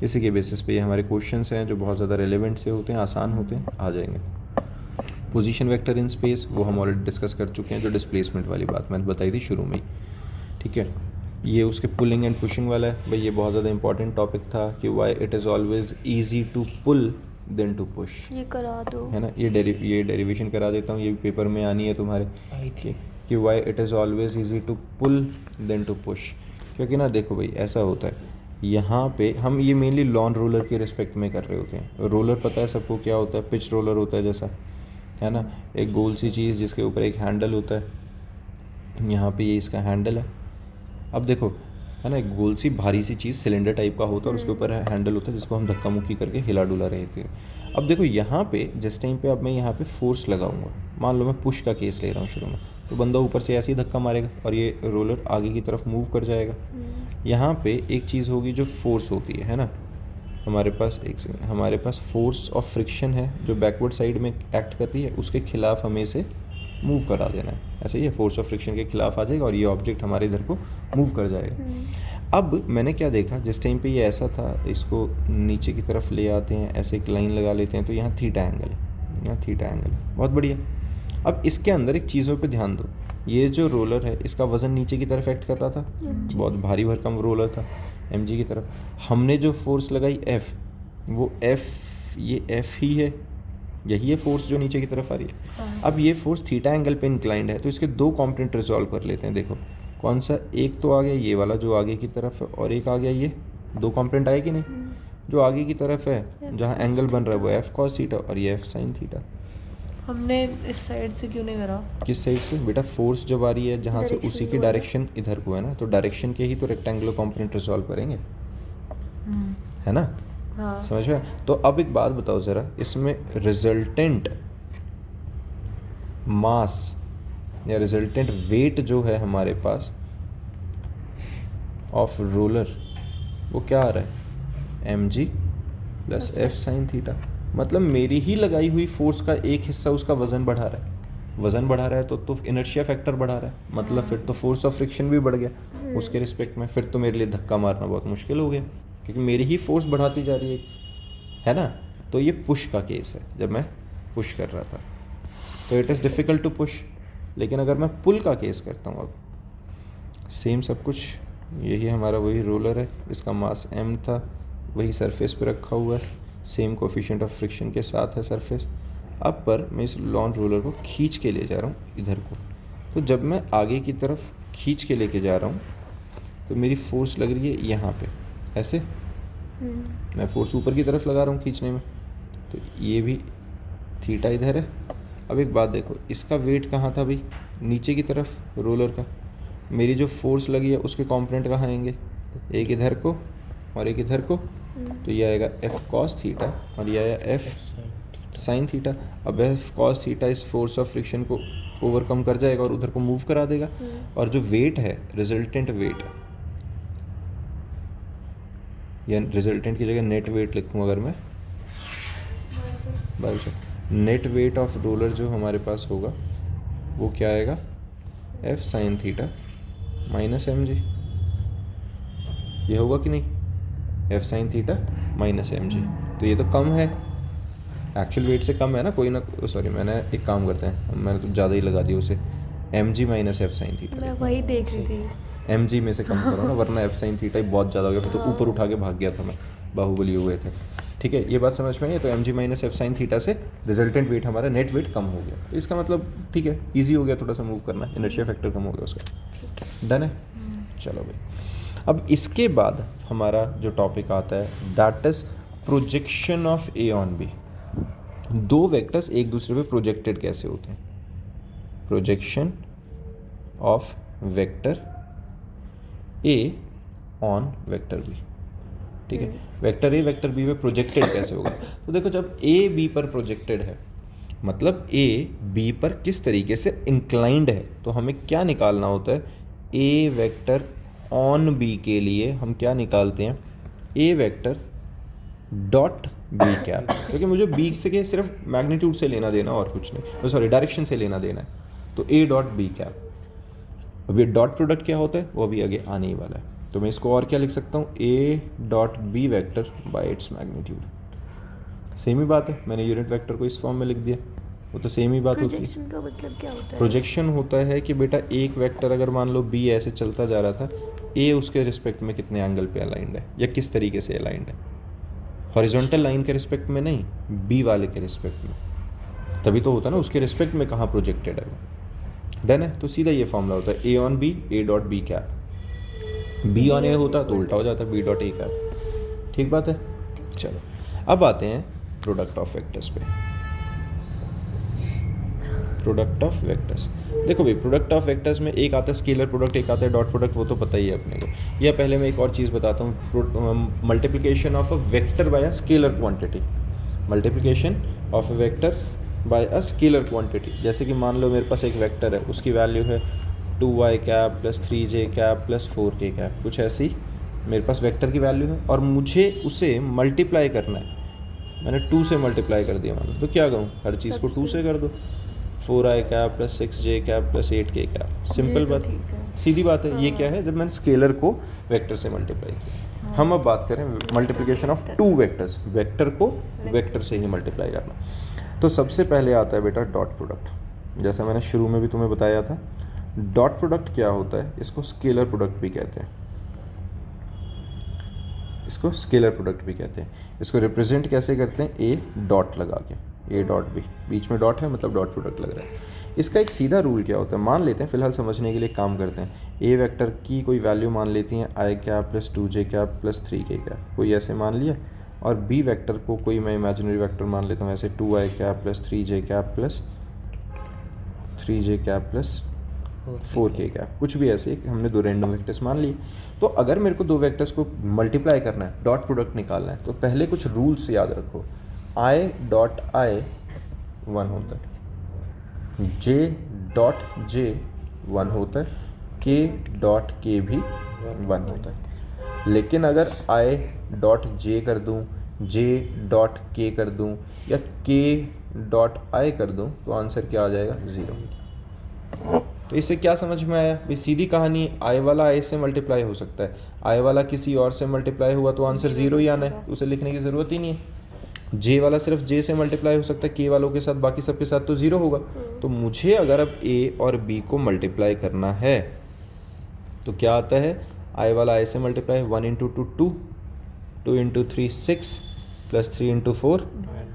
इसी के बेसिस पे ये हमारे क्वेश्चंस हैं जो बहुत ज़्यादा रेलेवेंट से होते हैं, आसान होते हैं, आ जाएंगे। पोजीशन वेक्टर इन स्पेस वो हम ऑलरेडी डिस्कस कर चुके हैं, जो डिस्प्लेसमेंट वाली बात मैंने बताई थी शुरू में ही। ठीक है, ये उसके पुलिंग एंड पुशिंग वाला है भाई, ये बहुत ज़्यादा इंपॉर्टेंट टॉपिक था कि why it is always easy to pull than to push. ये करा दो, है ना, ये डेरिवेशन करा देता हूँ, ये भी पेपर में आनी है तुम्हारे कि why it is always easy to pull than to push. क्योंकि ना देखो भाई ऐसा होता है, यहाँ पे हम ये मेनली लॉन रोलर के रिस्पेक्ट में कर रहे होते हैं। रोलर पता है सबको क्या होता है, पिच रोलर होता है जैसा, है ना, एक गोल सी चीज़ जिसके ऊपर एक हैंडल होता है। यहाँ पे ये इसका हैंडल है। अब देखो है ना, एक गोल सी भारी सी चीज़ सिलेंडर टाइप का होता है और उसके ऊपर हैंडल होता है जिसको हम धक्का मुक्की करके हिला डुला रहे थे। अब देखो यहाँ पे जिस टाइम पे अब मैं यहाँ पे फोर्स लगाऊंगा, मान लो मैं पुश का केस ले रहा हूँ शुरू में, तो बंदा ऊपर से ऐसे ही धक्का मारेगा और ये रोलर आगे की तरफ मूव कर जाएगा। यहाँ पे एक चीज़ होगी जो फोर्स होती है ना, हमारे पास एक सेकंड, हमारे पास फोर्स ऑफ फ्रिक्शन है जो बैकवर्ड साइड में एक्ट कर रही है, उसके खिलाफ हमें इसे मूव करा देना है। ऐसे ही है, फोर्स ऑफ फ्रिक्शन के खिलाफ आ जाएगा और ये ऑब्जेक्ट हमारे इधर को मूव कर जाएगा। अब मैंने क्या देखा, जिस टाइम पे ये ऐसा था, इसको नीचे की तरफ ले आते हैं, ऐसे एक लाइन लगा लेते हैं, तो यहाँ थीटा एंगल है, यहाँ थीटा एंगल है, बहुत बढ़िया। अब इसके अंदर एक चीज़ों पे ध्यान दो, ये जो रोलर है इसका वज़न नीचे की तरफ एक्ट कर रहा था, बहुत भारी भरकम रोलर था mg की तरफ। हमने जो फोर्स लगाई F, वो F, ये F ही है, यही है फोर्स जो नीचे की तरफ आ रही है। अब ये फोर्स थीटा एंगल पे इंक्लाइंड है, तो इसके दो कंपोनेंट रिजॉल्व कर लेते हैं। देखो कौन सा, एक तो आ गया ये वाला जो आगे की तरफ है, और एक आ गया ये, दो कंपोनेंट आए कि नहीं? जो आगे की तरफ है जहाँ एंगल बन रहा है वो F cos थीटा और ये F sin थीटा। हमने इस साइड से क्यों नहीं करा? किस साइड से बेटा? फोर्स जब आ रही है जहाँ से, उसी की डायरेक्शन इधर को है ना, तो डायरेक्शन के ही तो रेक्टेंगुलर कंपोनेंट रिजॉल्व करेंगे, है ना? हाँ। समझ में? तो अब एक बात बताओ ज़रा, इसमें रिजल्टेंट मास या रिजल्टेंट वेट जो है हमारे पास ऑफ रोलर, वो क्या आ रहा है? mg plus F sin theta. मतलब मेरी ही लगाई हुई फोर्स का एक हिस्सा उसका वज़न बढ़ा रहा है, वज़न बढ़ा रहा है तो इनर्शिया फैक्टर बढ़ा रहा है, मतलब फिर तो फोर्स ऑफ फ्रिक्शन भी बढ़ गया उसके रिस्पेक्ट में। फिर तो मेरे लिए धक्का मारना बहुत मुश्किल हो गया, क्योंकि मेरी ही फोर्स बढ़ाती जा रही है ना? तो ये पुश का केस है, जब मैं पुश कर रहा था तो it is difficult to push. लेकिन अगर मैं पुल का केस करता हूँ, अब सेम सब कुछ, यही हमारा वही रोलर है, इसका मास m था, वही सरफेस पे रखा हुआ है, सेम कोफिशिएंट ऑफ फ्रिक्शन के साथ है सरफेस। अब पर मैं इस लॉन रोलर को खींच के ले जा रहा हूँ इधर को, तो जब मैं आगे की तरफ खींच के लेके जा रहा हूँ तो मेरी फोर्स लग रही है यहाँ पे, ऐसे मैं फोर्स ऊपर की तरफ लगा रहा हूँ खींचने में, तो ये भी थीटा इधर है। अब एक बात देखो, इसका वेट कहाँ था भाई? नीचे की तरफ रोलर का। मेरी जो फोर्स लगी है उसके कंपोनेंट कहाँ आएंगे? एक इधर को और एक इधर को, तो ये आएगा F cos थीटा और ये आया F sin थीटा। अब F cos थीटा इस फोर्स ऑफ फ्रिक्शन को ओवरकम कर जाएगा और उधर को मूव करा देगा, और जो वेट है, रिजल्टेंट वेट, या रिजल्टेंट की जगह नेट वेट लिखूँ अगर मैं, नेट वेट ऑफ रोलर जो हमारे पास होगा वो क्या आएगा? F sin theta minus mg, ये होगा कि नहीं? F sin theta minus mg, तो ये तो कम है, एक्चुअल वेट से कम है ना, कोई ना, सॉरी मैंने एक काम करते हैं, मैंने तो ज़्यादा ही लगा दिया उसे, mg minus F sin theta, मैं वही देख रही थी। mg में से कम करो ना, वरना F sin थीटा ही बहुत ज़्यादा हो गया, फिर तो ऊपर उठा के भाग गया था मैं, बाहुबली हुए थे। ठीक है, ये बात समझ में आई है? तो mg minus F sin theta से रिजल्टेंट वेट हमारा नेट वेट कम हो गया, तो इसका मतलब ठीक है, ईजी हो गया थोड़ा सा मूव करना, इनर्शिया फैक्टर कम हो गया उसका। डन है? चलो भाई, अब इसके बाद हमारा जो टॉपिक आता है that is projection of A on B. दो वेक्टर्स एक दूसरे पे प्रोजेक्टेड कैसे होते हैं? Projection of vector A on vector B. ठीक है, वेक्टर ए वेक्टर बी पे प्रोजेक्टेड कैसे होगा? तो देखो, जब ए बी पर प्रोजेक्टेड है, मतलब ए बी पर किस तरीके से इंक्लाइंड है, तो हमें क्या निकालना होता है? ए वेक्टर ऑन बी के लिए हम क्या निकालते हैं? ए वेक्टर डॉट बी कैप, क्योंकि मुझे बी से सिर्फ मैग्नीट्यूड से लेना देना और कुछ नहीं, सॉरी डायरेक्शन से लेना देना है, तो ए डॉट बी कैप। अब ये डॉट प्रोडक्ट क्या होता है वो अभी आगे आने ही वाला है, तो मैं इसको और क्या लिख सकता हूँ? ए dot b vector by its magnitude. Same ही बात है, मैंने यूनिट वेक्टर को इस फॉर्म में लिख दिया, वो तो सेम ही बात होती है। प्रोजेक्शन का मतलब क्या होता है? प्रोजेक्शन होता है कि बेटा एक वेक्टर अगर मान लो बी ऐसे चलता जा रहा था, ए उसके रिस्पेक्ट में कितने एंगल पे अलाइंड है या किस तरीके से अलाइंड है, हॉरिजॉन्टल लाइन के रिस्पेक्ट में नहीं, बी वाले के रिस्पेक्ट में, तभी तो होता है ना उसके रिस्पेक्ट में कहाँ प्रोजेक्टेड है वो। डन है? तो सीधा ये फॉर्मूला होता है a on b a dot b cap. B on a होता तो उल्टा हो जाता बी डॉट ए कैप। ठीक बात है? चलो अब आते हैं प्रोडक्ट ऑफ वेक्टर्स पे। प्रोडक्ट ऑफ वेक्टर्स, देखो भाई, प्रोडक्ट ऑफ वेक्टर्स में एक आता है स्केलर प्रोडक्ट, एक आता है डॉट प्रोडक्ट, वो तो पता ही है अपने को। या पहले मैं एक और चीज़ बताता हूँ, multiplication of a vector by a scalar quantity. Multiplication of a vector by a scalar quantity, जैसे कि मान लो मेरे पास एक वेक्टर है, उसकी वैल्यू है 2y cap plus 3j cap plus 4k cap, कुछ ऐसी मेरे पास वेक्टर की वैल्यू है और मुझे उसे मल्टीप्लाई करना है। मैंने 2 से मल्टीप्लाई कर दिया मान लो, तो क्या करूँ, हर चीज़ को 2 से कर दो। 4i cap plus 6j cap plus 8k cap, simple ये तो बात, ठीक है। सीधी बात है। ये क्या है, जब मैंने स्केलर को वेक्टर से मल्टीप्लाई किया। हम अब बात करें मल्टीप्लिकेशन ऑफ 2 वेक्टर्स, वेक्टर को वेक्टर से ही मल्टीप्लाई करना। तो सबसे पहले आता है बेटा डॉट प्रोडक्ट। जैसा मैंने शुरू में भी तुम्हें बताया था, डॉट प्रोडक्ट क्या होता है, इसको स्केलर प्रोडक्ट भी कहते हैं, इसको स्केलर प्रोडक्ट भी कहते हैं। इसको रिप्रेजेंट कैसे करते हैं, ए डॉट लगा के, ए डॉट बी, बीच में डॉट है मतलब डॉट प्रोडक्ट लग रहा है। इसका एक सीधा रूल क्या होता है, मान लेते हैं फिलहाल समझने के लिए काम करते हैं। ए वेक्टर की कोई वैल्यू मान लेती हैं i cap plus 2j cap plus 3k cap, कोई ऐसे मान लिया। और बी वेक्टर को कोई मैं इमेजिनरी वेक्टर मान लेता हूँ ऐसे 2i cap plus 3j cap plus 3j cap plus 4k cap, कुछ भी ऐसे हमने 2 रैंडम वेक्टर्स मान लिए। तो अगर मेरे को 2 वेक्टर्स को मल्टीप्लाई करना है, डॉट प्रोडक्ट निकालना है, तो पहले कुछ रूल्स याद रखो। i डॉट i 1 होता है, j डॉट j 1 होता है, k डॉट k भी 1 होता है। लेकिन अगर i डॉट j कर दूँ, j डॉट k कर दूँ या k डॉट i कर दूँ, तो आंसर क्या आ जाएगा, 0। तो इससे क्या समझ में आया भाई, सीधी कहानी, आई वाला आई से मल्टीप्लाई हो सकता है, आई वाला किसी और से मल्टीप्लाई हुआ तो आंसर 0 ही आना है, तो उसे लिखने की ज़रूरत ही नहीं है। जे वाला सिर्फ जे से मल्टीप्लाई हो सकता है, के वालों के साथ, बाकी सबके साथ तो 0 होगा। तो मुझे अगर अब ए और बी को मल्टीप्लाई करना है तो क्या आता है, आई वाला आई से multiply, 1 into 2 2, 2 into 3 6, plus 3 into 4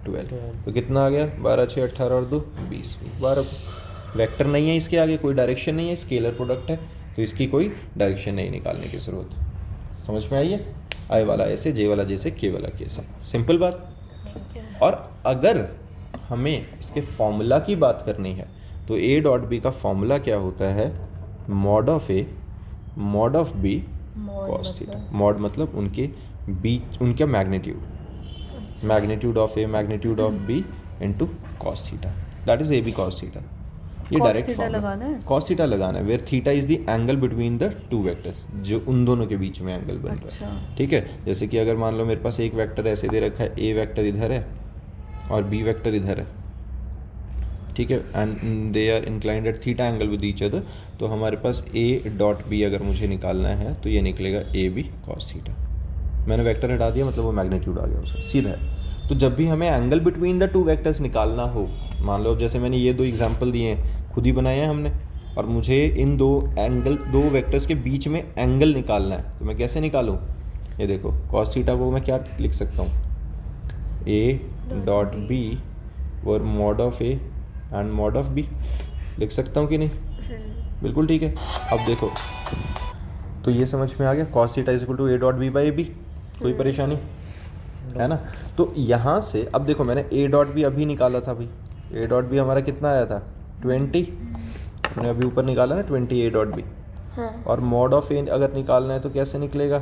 12, तो कितना आ गया, 12 6 18 और 2 20, 12 को। वेक्टर नहीं है इसके आगे, कोई डायरेक्शन नहीं है, स्केलर प्रोडक्ट है, तो इसकी कोई डायरेक्शन नहीं निकालने की ज़रूरत। समझ में आई है, आई वाला ए से, जे वाला जे से, के वाला के से, सिंपल बात। और अगर हमें इसके फॉर्मूला की बात करनी है तो ए डॉट बी का फॉर्मूला क्या होता है, mod of A mod of B cos theta. Mod मतलब उनके बीच, उनका magnitude, magnitude of A magnitude of B into cos theta, that is A B cos theta. ये डायरेक्ट लगाना है, कॉस थीटा लगाना है, where theta is the angle between the 2 vectors, जो उन दोनों के बीच में एंगल बन रहा है। ठीक है, जैसे कि अगर मान लो मेरे पास एक वेक्टर ऐसे दे रखा है, ए वेक्टर इधर है और बी वेक्टर इधर है, ठीक है, and they are inclined at theta angle with each other, तो हमारे पास ए डॉट बी अगर मुझे निकालना है तो ये निकलेगा ए बी कॉस थीटा। मैंने वेक्टर हटा दिया, मतलब वो मैग्नीट्यूड आ गया उसका, सीधा है। तो जब भी हमें एंगल बिटवीन द 2 वेक्टर्स निकालना हो, मान लो जैसे मैंने ये 2 एग्जांपल दिए हैं, खुद ही बनाए हैं हमने, और मुझे इन 2 वेक्टर्स के बीच में एंगल निकालना है, तो मैं कैसे निकालूं, ये देखो कॉस थीटा को मैं क्या लिख सकता हूँ, ए डॉट बी और mod of A and mod of B, लिख सकता हूँ कि नहीं, बिल्कुल ठीक है। अब देखो, तो ये समझ में आ गया, cos theta is equal to A dot B by B, कोई परेशानी है ना। तो यहाँ से अब देखो, मैंने ए डॉट बी अभी निकाला था भाई, ए डॉट बी हमारा कितना आया था 20, मैंने अभी ऊपर निकाला ना 20 ए डॉट बी। और मॉड ऑफ ए अगर निकालना है तो कैसे निकलेगा,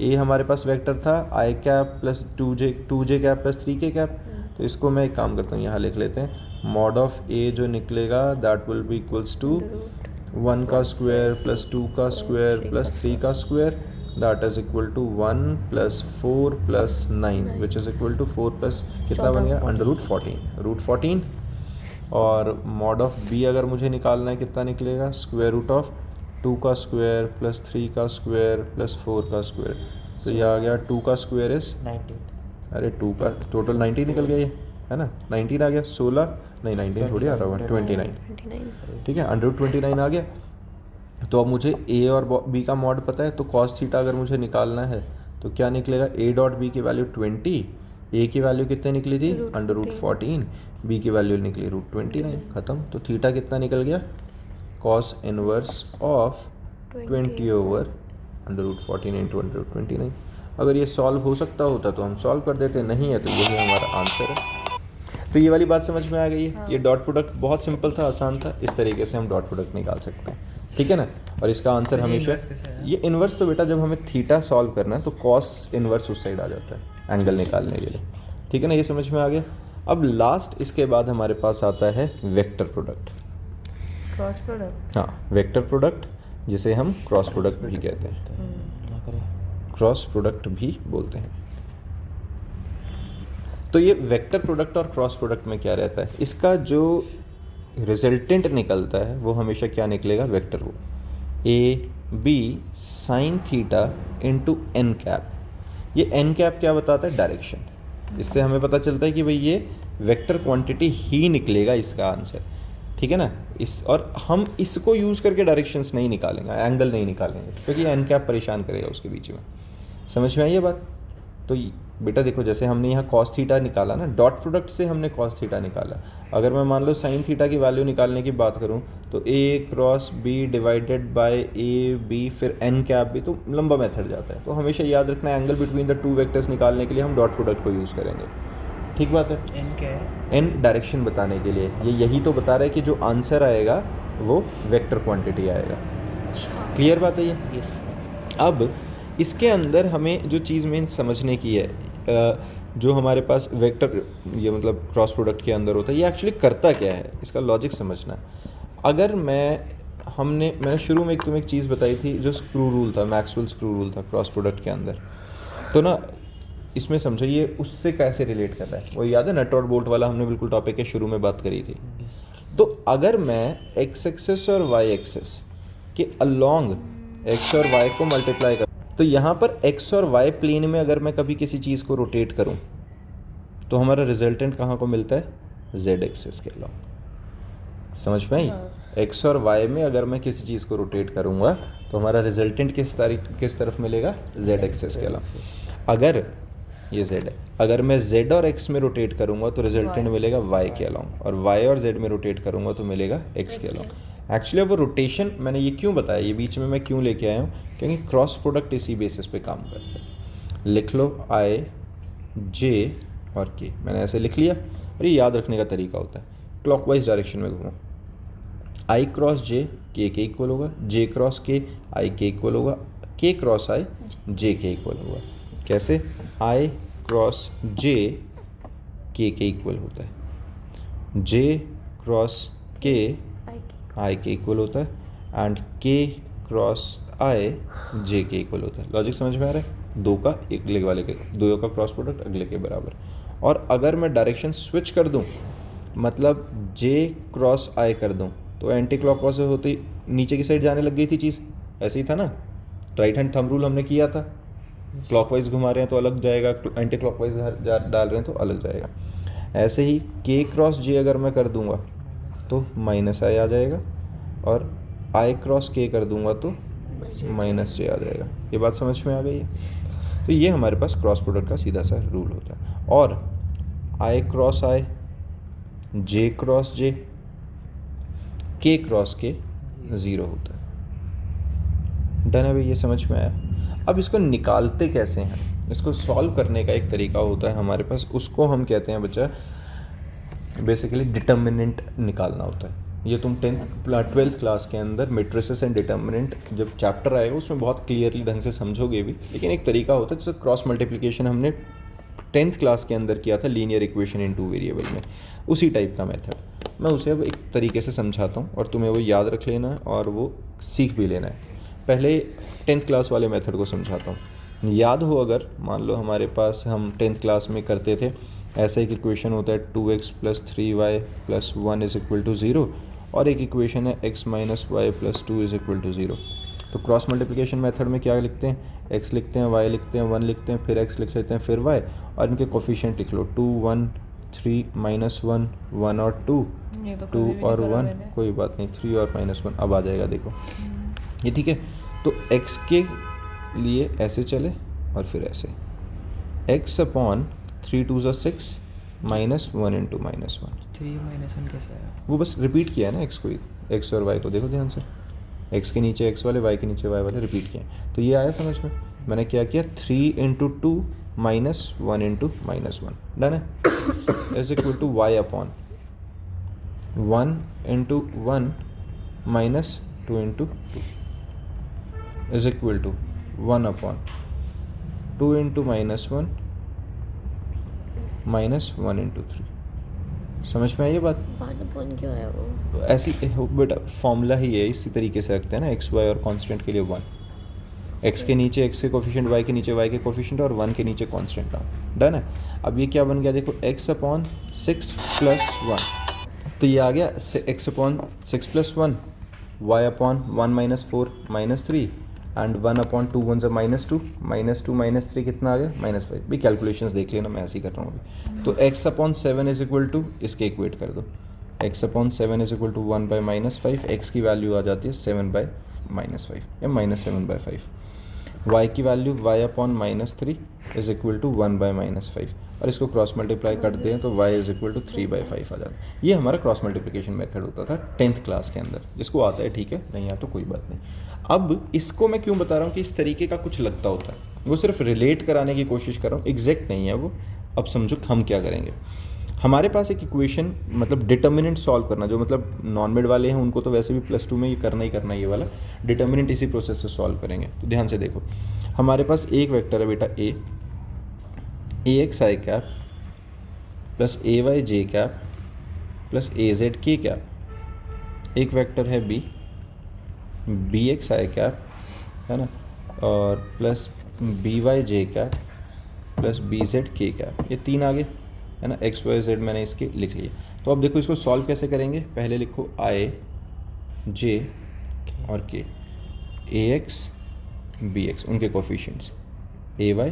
ए हमारे पास वेक्टर था i cap plus 2j cap plus 3k cap, तो इसको मैं एक काम करता हूँ, यहाँ लिख लेते हैं, मॉड ऑफ ए जो निकलेगा that will be equals to 1 का स्क्वायर प्लस 2 का स्क्वायर प्लस 3 का square, that is equal to 1 plus 4 plus 9 which is equal to 4 plus कितना बन गया, √14। और मॉड ऑफ बी अगर मुझे निकालना है कितना निकलेगा, स्क्वायर रूट ऑफ 2 का स्क्वायर प्लस 3 का स्क्वायर प्लस 4 का स्क्वायर, तो ये आ गया 2 का स्क्वायर इज 19, अरे 2 का टोटल 90 निकल गया, ये है ना, 19 आ गया, 16 नहीं 19 थोड़ी आ रहा होगा, 29, ठीक है, √29 आ गया। तो अब मुझे ए और बी का मॉड पता है, तो कॉस थीटा अगर मुझे निकालना है तो क्या निकलेगा, ए डॉट बी की वैल्यू 20, ए की वैल्यू कितने निकली थी √14, बी की वैल्यू निकली √29, ख़त्म। तो थीटा कितना निकल गया, cos inverse of 20 over √14 into √29। अगर ये सॉल्व हो सकता होता तो हम सॉल्व कर देते, नहीं है तो यही हमारा आंसर है। तो ये वाली बात समझ में आ गई है। ये डॉट प्रोडक्ट बहुत सिंपल था, आसान था, इस तरीके से हम डॉट प्रोडक्ट निकाल सकते हैं, ठीक है ना। और इसका आंसर हमेशा, ये इन्वर्स तो बेटा जब हमें थीटा सॉल्व करना है तो कॉस इन्वर्स उस साइड आ जाता है एंगल निकालने के लिए, ठीक है ना, ये समझ में आ गया। अब लास्ट इसके बाद हमारे पास आता है वेक्टर प्रोडक्ट, क्रॉस प्रोडक्ट, हाँ वेक्टर प्रोडक्ट, जिसे हम क्रॉस प्रोडक्ट भी कहते हैं। क्रॉस प्रोडक्ट भी बोलते हैं। तो ये वेक्टर प्रोडक्ट और क्रॉस प्रोडक्ट में क्या रहता है, इसका जो रिजल्टेंट निकलता है वो हमेशा क्या निकलेगा, वेक्टर हो, A B sine theta into N cap. ये एन कैप क्या बताता है, डायरेक्शन। इससे हमें पता चलता है कि भाई ये वेक्टर क्वांटिटी ही निकलेगा इसका आंसर, ठीक है ना। और हम इसको यूज़ करके डायरेक्शंस नहीं निकालेंगे, एंगल नहीं निकालेंगे, क्योंकि एन कैप परेशान करेगा उसके बीच में। समझ में आई ये बात। तो बेटा देखो, जैसे हमने यहाँ कॉस थीटा निकाला ना, डॉट प्रोडक्ट से हमने कॉस थीटा निकाला। अगर मैं मान लो साइन थीटा की वैल्यू निकालने की बात करूँ तो a cross b divided by a b फिर एन कैप बी, तो लंबा मेथड जाता है। तो हमेशा याद रखना है angle between the two vectors निकालने के लिए हम डॉट प्रोडक्ट को यूज़ करेंगे, ठीक बात है। एन क्या है? एन डायरेक्शन बताने के लिए, ये यही तो बता रहा है कि जो आंसर आएगा वो वेक्टर क्वांटिटी आएगा। क्लियर बात है ये। यस। अब इसके अंदर हमें जो चीज़ मेन समझने की है, जो हमारे पास वेक्टर, ये मतलब क्रॉस प्रोडक्ट के अंदर होता है, ये एक्चुअली करता क्या है, इसका लॉजिक समझना है। अगर मैंने शुरू में तुम्हें एक चीज़ बताई थी, जो स्क्रू रूल था, मैक्सवेल स्क्रू रूल था क्रॉस प्रोडक्ट के अंदर, तो ना इसमें समझो ये उससे कैसे रिलेट कर रहा है। वो याद है, नट और बोल्ट वाला हमने बिल्कुल टॉपिक के शुरू में बात करी थी। तो अगर मैं एक्स एक्सेस और वाई एक्सेस के अलॉन्ग एक्स और वाई को मल्टीप्लाई कर, तो यहाँ पर एक्स और वाई प्लेन में अगर मैं कभी किसी चीज़ को रोटेट करूँ तो हमारा रिजल्टेंट कहाँ को मिलता है, जेड एक्सेस के अलॉन्ग। समझ में आई। एक्स और वाई में अगर मैं किसी चीज़ को रोटेट करूँगा तो हमारा रिजल्टेंट किस तरफ मिलेगा, जेड एक्सेस के अलॉन्ग। अगर ये z है, अगर मैं z और x में रोटेट करूँगा तो रिजल्टेंट मिलेगा y के अलॉन्ग, और y और z में रोटेट करूँगा तो मिलेगा x के अलॉन्ग। एक्चुअली वो रोटेशन मैंने ये क्यों बताया, ये बीच में मैं क्यों लेके आया हूँ, क्योंकि क्रॉस प्रोडक्ट इसी बेसिस पे काम करता है। लिख लो i j और k, मैंने ऐसे लिख लिया। और ये याद रखने का तरीका होता है, क्लॉकवाइज डायरेक्शन में घूमो, i क्रॉस j k के इक्वल होगा, j क्रॉस k i के इक्वल होगा, k क्रॉस i j के इक्वल होगा। कैसे, i क्रॉस j k के इक्वल होता है, j क्रॉस k i के इक्वल होता है, and k cross i j के इक्वल होता है। लॉजिक समझ में आ रहा है, दो का अगले वाले के, दो का क्रॉस प्रोडक्ट अगले के बराबर। और अगर मैं डायरेक्शन स्विच कर दूं, मतलब j क्रॉस i कर दूं, तो एंटी क्लॉकवाइज होती नीचे की साइड जाने लग गई थी चीज़, ऐसे ही था ना। राइट हैंड थंब रूल हमने किया था, क्लॉकवाइज घुमा रहे हैं तो अलग जाएगा, एंटी क्लॉकवाइज डाल रहे हैं तो अलग जाएगा। ऐसे ही k क्रॉस j अगर मैं कर दूंगा तो माइनस i आ जाएगा, और i क्रॉस k कर दूंगा तो माइनस j आ जाएगा। ये बात समझ में आ गई है। तो ये हमारे पास क्रॉस प्रोडक्ट का सीधा सा रूल होता है। और i cross i, j cross j, k cross k 0 होता है। डन है भाई, ये समझ में आया। अब इसको निकालते कैसे हैं, इसको सॉल्व करने का एक तरीका होता है हमारे पास, उसको हम कहते हैं बच्चा बेसिकली डिटर्मिनेंट निकालना होता है। ये तुम 12th क्लास के अंदर मैट्रिसेस एंड डिटर्मिनेंट जब चैप्टर आएगा उसमें बहुत क्लियरली ढंग से समझोगे भी। लेकिन एक तरीका होता है जैसे क्रॉस मल्टीप्लिकेशन हमने 10th क्लास के अंदर किया था लीनियर इक्वेशन इन 2 वेरिएबल में, उसी टाइप का मेथड मैं उसे अब एक तरीके से समझाता हूँ और तुम्हें वो याद रख लेना है और वो सीख भी लेना है। पहले 10th क्लास वाले मेथड को समझाता हूँ। याद हो अगर, मान लो हमारे पास हम 10th क्लास में करते थे, ऐसा एक इक्वेशन होता है 2x + 3y + 1 = 0, और एक इक्वेशन है x - y + 2 = 0। तो क्रॉस मल्टीप्लिकेशन मेथड में क्या लिखते हैं, x लिखते हैं, y लिखते हैं, 1 लिखते हैं, फिर x लिख लेते हैं, फिर y, और इनके कोफिशिएंट लिख लो 2 1 3 -1 1 और 2 2 और 1, कोई बात नहीं, 3 और -1 अब आ जाएगा, देखो ये ठीक है। तो x के लिए ऐसे चले और फिर ऐसे, x अपॉन 3 2 = 6 -1 × -1 3 - 1 कैसे आया? वो बस रिपीट किया है ना x को, x और y को देखो ध्यान से, x के नीचे x वाले, y के नीचे y वाले रिपीट किए, तो ये आया समझ में। मैंने क्या किया, 3 × 2 -1 × -1, डन है, = y अपॉन 1 × 1 - 2 × 2 = 1 अपॉन 2 × -1 - 1 × 3। समझ में आई ये बात? क्यों है वो? ऐसी बेटा फॉर्मूला ही है, इसी तरीके से रखते हैं ना, एक्स वाई और कांस्टेंट के लिए 1, एक्स के नीचे एक्स के कोफिशिएंट, वाई के नीचे वाई के कोफिशिएंट और 1 के नीचे कांस्टेंट नाउ। डन है। अब ये क्या बन गया देखो, x अपॉन 6 प्लस 1, तो ये आ गया x upon 6 plus 1, y upon 1 minus 4 minus 3 and 1 upon 2 1 minus 2 minus 3 कितना आ गया -5। भाई कैलकुलेशंस देख लेना, मैं ऐसे ही कर रहा हूँ अभी। तो x upon 7 is equal to, इसके इक्वेट कर दो, x upon 7 is equal to 1 by -5, x की वैल्यू आ जाती है 7 बाई -5 या -7/5। y की value y upon -3 is equal to 1 by -5, और इसको क्रॉस मल्टीप्लाई कर दें तो y इज इक्वल टू 3/5 आ जाता है। ये हमारा क्रॉस मल्टीप्लिकेशन मेथड होता था 10th क्लास के अंदर, जिसको आता है ठीक है, नहीं आता तो कोई बात नहीं। अब इसको मैं क्यों बता रहा हूँ कि इस तरीके का कुछ लगता होता है, वो सिर्फ रिलेट कराने की कोशिश कर रहा हूँ, एग्जैक्ट नहीं है वो। अब समझो हम क्या करेंगे, हमारे पास एक इक्वेशन, मतलब डिटर्मिनेंट सॉल्व करना, जो मतलब नॉन मेड वाले हैं उनको तो वैसे भी +2 में ये करना ही करना है, ये वाला डिटर्मिनेंट इसी प्रोसेस से सॉल्व करेंगे। तो ध्यान से देखो, हमारे पास एक वेक्टर है बेटा ax i cap plus ay j cap plus az k cap, एक वेक्टर है bx i कैप, है ना, और plus by j cap plus bz k cap, ये 3 आगे है ना, x y z मैंने इसके लिख लिए। तो अब देखो इसको सॉल्व कैसे करेंगे, पहले लिखो i j और k, ax bx उनके coefficients, ay by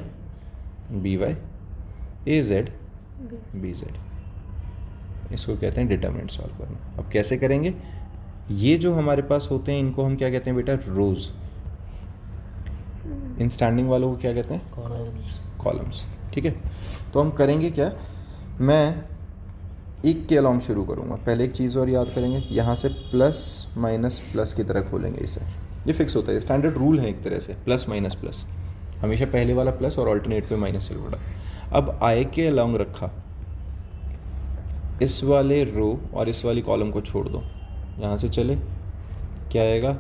az bz, इसको कहते हैं डिटर्मिनेंट सॉल्व करना। अब कैसे करेंगे, ये जो हमारे पास होते हैं इनको हम क्या कहते हैं बेटा, रोज। इन स्टैंडिंग वालों को क्या कहते हैं, कॉलम्स। ठीक है, तो हम करेंगे क्या, मैं एक के अलॉन्ग शुरू करूँगा। पहले एक चीज़ और याद करेंगे, यहाँ से प्लस माइनस प्लस की तरह खोलेंगे इसे, ये फिक्स होता है, स्टैंडर्ड रूल है एक तरह से, प्लस माइनस प्लस, हमेशा पहले वाला प्लस और अल्टरनेट पे माइनस से जोड़ा। अब आई के अलॉन्ग रखा, इस वाले रो और इस वाली कॉलम को छोड़ दो, यहाँ से चले क्या आएगा,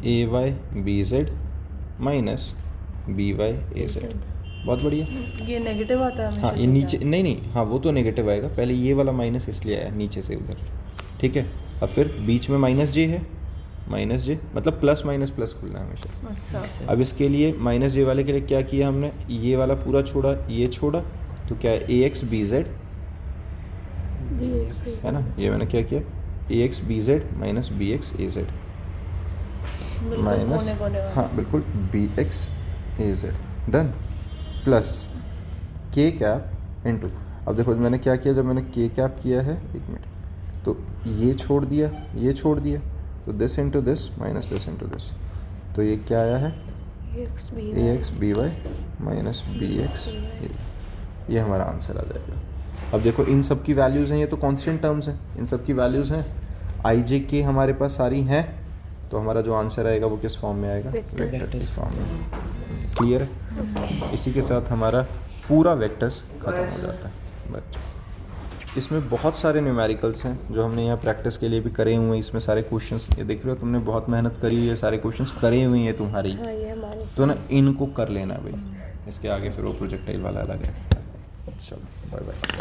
a y b z minus b y a z. बहुत बढ़िया। ये नेगेटिव आता है हाँ, ये नीचे नहीं, हाँ वो तो नेगेटिव आएगा, पहले ये वाला माइनस इसलिए आया नीचे से उधर। ठीक है, अब फिर बीच में माइनस जे है, माइनस जे मतलब प्लस माइनस प्लस खुलना है हमेशा। अच्छा, अब इसके लिए माइनस जे वाले के लिए क्या किया हमने, ये वाला पूरा छोड़ा, ये छोड़ा, तो क्या है ए एक्स बी जेड, है ना, ये मैंने क्या किया, a x b z minus b x a z minus, हाँ बिल्कुल, b x a z, done, plus k cap into. अब देखो मैंने क्या किया, जब मैंने के कैप किया है, एक मिनट, तो ये छोड़ दिया, ये छोड़ दिया, तो this into this minus this into this, तो ये क्या आया है, a x b y minus b x, ये हमारा आंसर आ जाएगा। अब देखो इन सब की वैल्यूज़ हैं, ये तो कांस्टेंट टर्म्स हैं, इन सब की वैल्यूज़ हैं, आई जे के हमारे पास सारी हैं, तो हमारा जो आंसर आएगा वो किस फॉर्म में आएगा, वेक्टर के फॉर्म में। क्लियर है? इसी के साथ हमारा पूरा वेक्टर्स खत्म हो जाता है। बट इसमें बहुत सारे न्यूमेरिकल्स हैं जो हमने यहाँ प्रैक्टिस के लिए भी करे हुए हैं। इसमें सारे क्वेश्चंस, ये देख रहे हो तुमने बहुत मेहनत करी हुई है, सारे क्वेश्चंस करे हुए हैं तुम्हारी, तो ना इनको कर लेना भाई, इसके आगे फिर वो प्रोजेक्टाइल वाला अलग है। चलो बाय बाय।